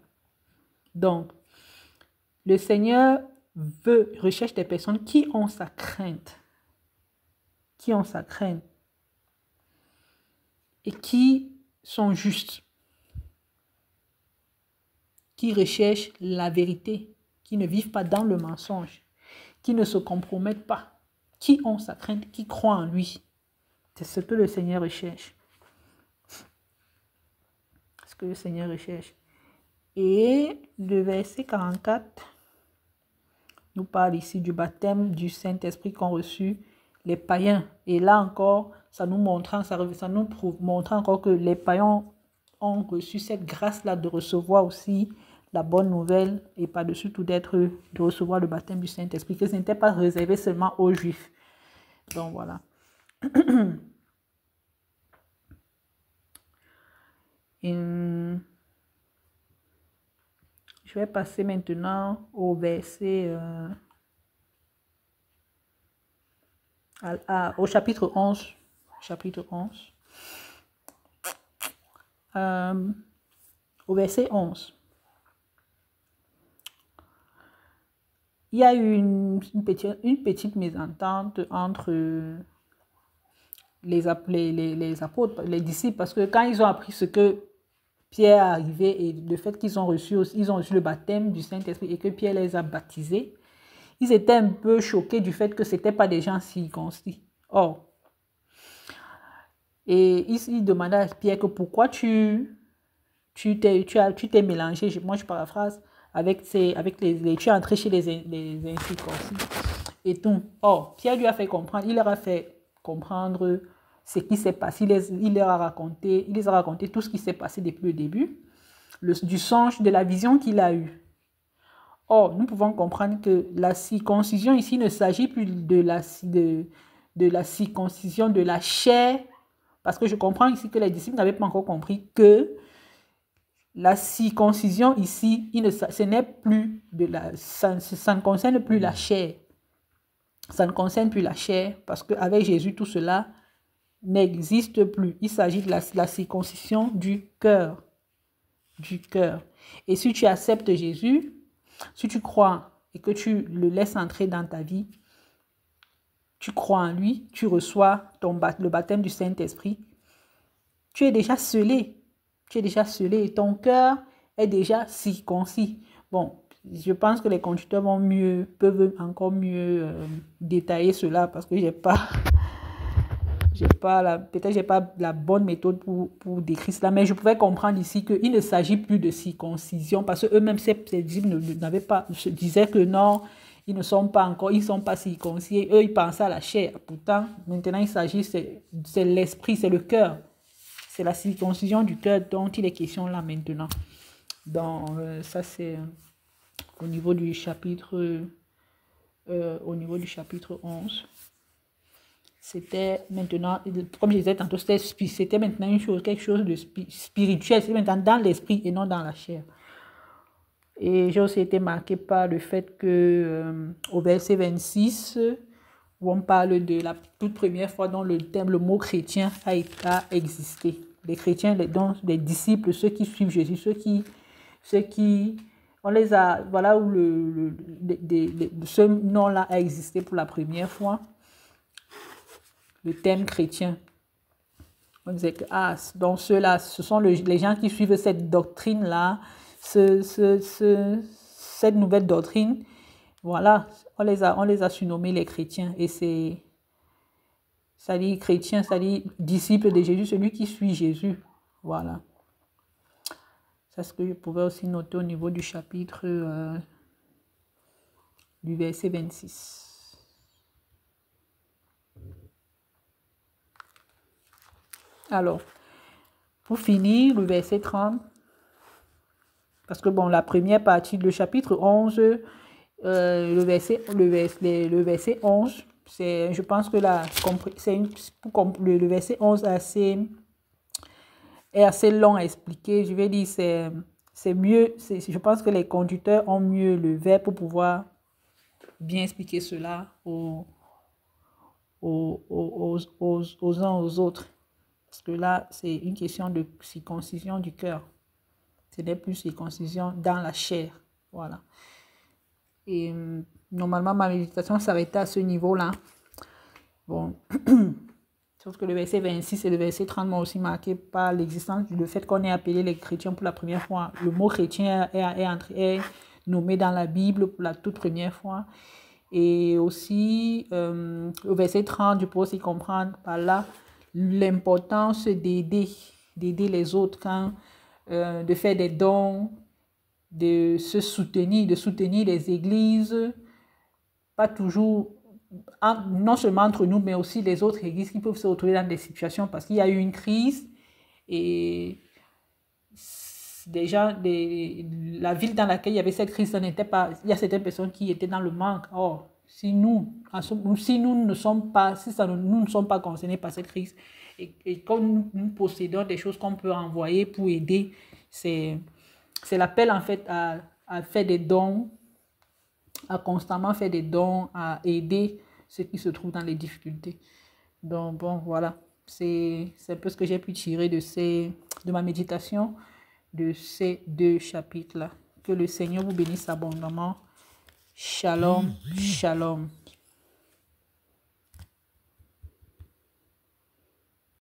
Donc, le Seigneur recherche des personnes qui ont sa crainte. Qui ont sa crainte. Et qui sont justes. Qui recherchent la vérité. Qui ne vivent pas dans le mensonge. Qui ne se compromettent pas. Qui ont sa crainte. Qui croient en lui. C'est ce que le Seigneur recherche. C'est ce que le Seigneur recherche. Et le verset 44 nous parle ici du baptême du Saint-Esprit qu'ont reçu les païens. Et là encore, ça nous montre encore que les païens ont reçu cette grâce-là de recevoir aussi la bonne nouvelle et par-dessus tout de recevoir le baptême du Saint-Esprit, que ce n'était pas réservé seulement aux Juifs. Donc voilà. Je vais passer maintenant au verset, au chapitre 11. Chapitre 11. Au verset 11. Il y a eu une petite mésentente entre les apôtres, les disciples, parce que quand ils ont appris ce que Pierre est arrivé et le fait qu'ils ont reçu le baptême du Saint-Esprit et que Pierre les a baptisés, ils étaient un peu choqués du fait que ce n'étaient pas des gens circoncis. Or, et ils demandaient à Pierre que pourquoi tu t'es mélangé, moi je paraphrase, tu es entré chez les incirconcis et tout. Or, Pierre lui a fait comprendre, il leur a fait comprendre ce qui s'est passé, il les a raconté tout ce qui s'est passé depuis le début, du songe, de la vision qu'il a eue. Or, nous pouvons comprendre que la circoncision ici ne s'agit plus de la circoncision de la chair, parce que je comprends ici que les disciples n'avaient pas encore compris que la circoncision ici, ça ne concerne plus la chair. Ça ne concerne plus la chair, parce qu'avec Jésus, tout cela n'existe plus. Il s'agit de la circoncision du cœur. Du cœur. Et si tu acceptes Jésus, si tu crois et que tu le laisses entrer dans ta vie, tu crois en lui, tu reçois le baptême du Saint-Esprit, tu es déjà scellé. Tu es déjà scellé et ton cœur est déjà circoncis. Bon, je pense que les conducteurs peuvent encore mieux détailler cela parce que peut-être j'ai pas la bonne méthode pour décrire cela, mais je pouvais comprendre ici qu'il ne s'agit plus de circoncision parce que eux-mêmes, ces disciples se disaient que non, ils sont pas circoncis. Eux, ils pensaient à la chair. Pourtant, maintenant, il s'agit, c'est l'esprit, c'est le cœur. C'est la circoncision du cœur dont il est question là maintenant. Donc, ça c'est au niveau du chapitre, au niveau du chapitre 11. C'était maintenant, comme je disais tantôt, c'était maintenant une chose, quelque chose de spirituel, c'est maintenant dans l'esprit et non dans la chair. Et j'ai aussi été marqué par le fait que au verset 26, où on parle de la toute première fois dont le mot chrétien a existé. Les chrétiens, donc les disciples, ceux qui suivent Jésus, ceux qui on les a, voilà où ce nom-là a existé pour la première fois. Le thème chrétien. On disait que, donc ceux-là, ce sont les gens qui suivent cette doctrine-là, cette nouvelle doctrine. Voilà, on les a surnommés les chrétiens. Et ça dit chrétien, ça dit disciple de Jésus, celui qui suit Jésus. Voilà. C'est ce que je pouvais aussi noter au niveau du chapitre du verset 26. Alors, pour finir, le verset 30, parce que bon, la première partie, le chapitre 11, le verset 11, je pense que le verset 11 est assez long à expliquer. Je vais dire, c'est mieux, je pense que les conducteurs ont mieux le verbe pour pouvoir bien expliquer cela aux uns aux autres. Parce que là, c'est une question de circoncision du cœur. Ce n'est plus circoncision dans la chair. Voilà. Et normalement, ma méditation s'arrêtait à ce niveau-là. Bon. Sauf que le verset 26 et le verset 30 m'ont aussi marqué par l'existence du fait qu'on ait appelé les chrétiens pour la première fois. Le mot chrétien est nommé dans la Bible pour la toute première fois. Et aussi, au verset 30, je peux aussi comprendre par là l'importance d'aider les autres, de faire des dons, de soutenir les églises, pas toujours, non seulement entre nous, mais aussi les autres églises qui peuvent se retrouver dans des situations parce qu'il y a eu une crise et déjà la ville dans laquelle il y avait cette crise, il y a certaines personnes qui étaient dans le manque. Or, si nous ne sommes pas concernés par cette crise et comme nous possédons des choses qu'on peut envoyer pour aider, c'est l'appel en fait à faire des dons, à constamment faire des dons, à aider ceux qui se trouvent dans les difficultés. Donc bon, voilà, c'est un peu ce que j'ai pu tirer de ma méditation de ces 2 chapitres-là. Que le Seigneur vous bénisse abondamment. Shalom, shalom.